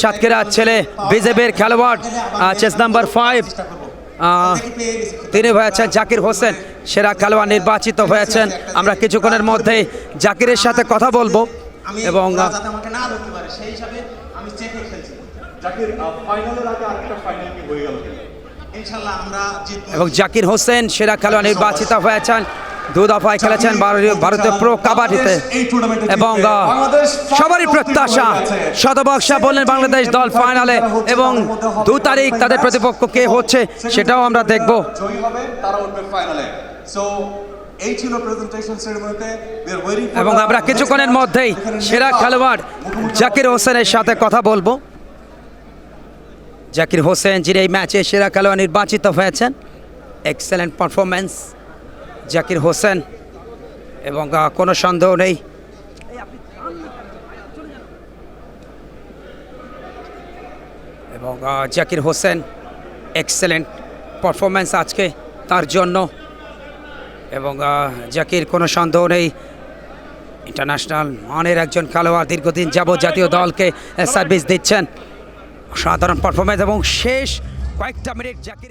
সাতক্ষীরার ছেলে বিজেপির খেলোয়াড়, চেস নাম্বার 5, তিনি হয়েছেন জাকির হোসেন, সেরা খেলোয়াড় নির্বাচিত হয়েছেন। আমরা কিছুক্ষণের মধ্যে জাকিরের সাথে কথা বলবো এবং এবং জাকির হোসেন সেরা খেলোয়াড় নির্বাচিত হয়েছেন। 2 দফায় খেলেছেন ভারতীয় প্রো কাবাডিতে এবং সবারই প্রত্যাশা শতভাগ সাফল্যের বাংলাদেশ দল ফাইনালে, এবং 2 তারিখ তাদের প্রতিপক্ষ কে হচ্ছে সেটাও আমরা দেখব। এবং আমরা কিছুক্ষণের মধ্যেই সেরা খেলোয়াড় জাকির হোসেনের সাথে কথা বলবো। জাকির হোসেন যিনি এই ম্যাচে সেরা খেলোয়াড় নির্বাচিত হয়েছেন। এক্সেলেন্ট পারফরমেন্স জাকির হোসেন, এবং কোনো সন্দেহ নেই এবং জাকির হোসেন এক্সেলেন্ট পারফরমেন্স আজকে তার জন্য, এবং জাকির কোনো সন্দেহ নেই ইন্টারন্যাশনাল মানের একজন খেলোয়াড়, দীর্ঘদিন যাবৎ জাতীয় দলকে সার্ভিস দিচ্ছেন। সাধারণ পারফরমেন্স এবং শেষ কয়েকটা মিনিট জাকির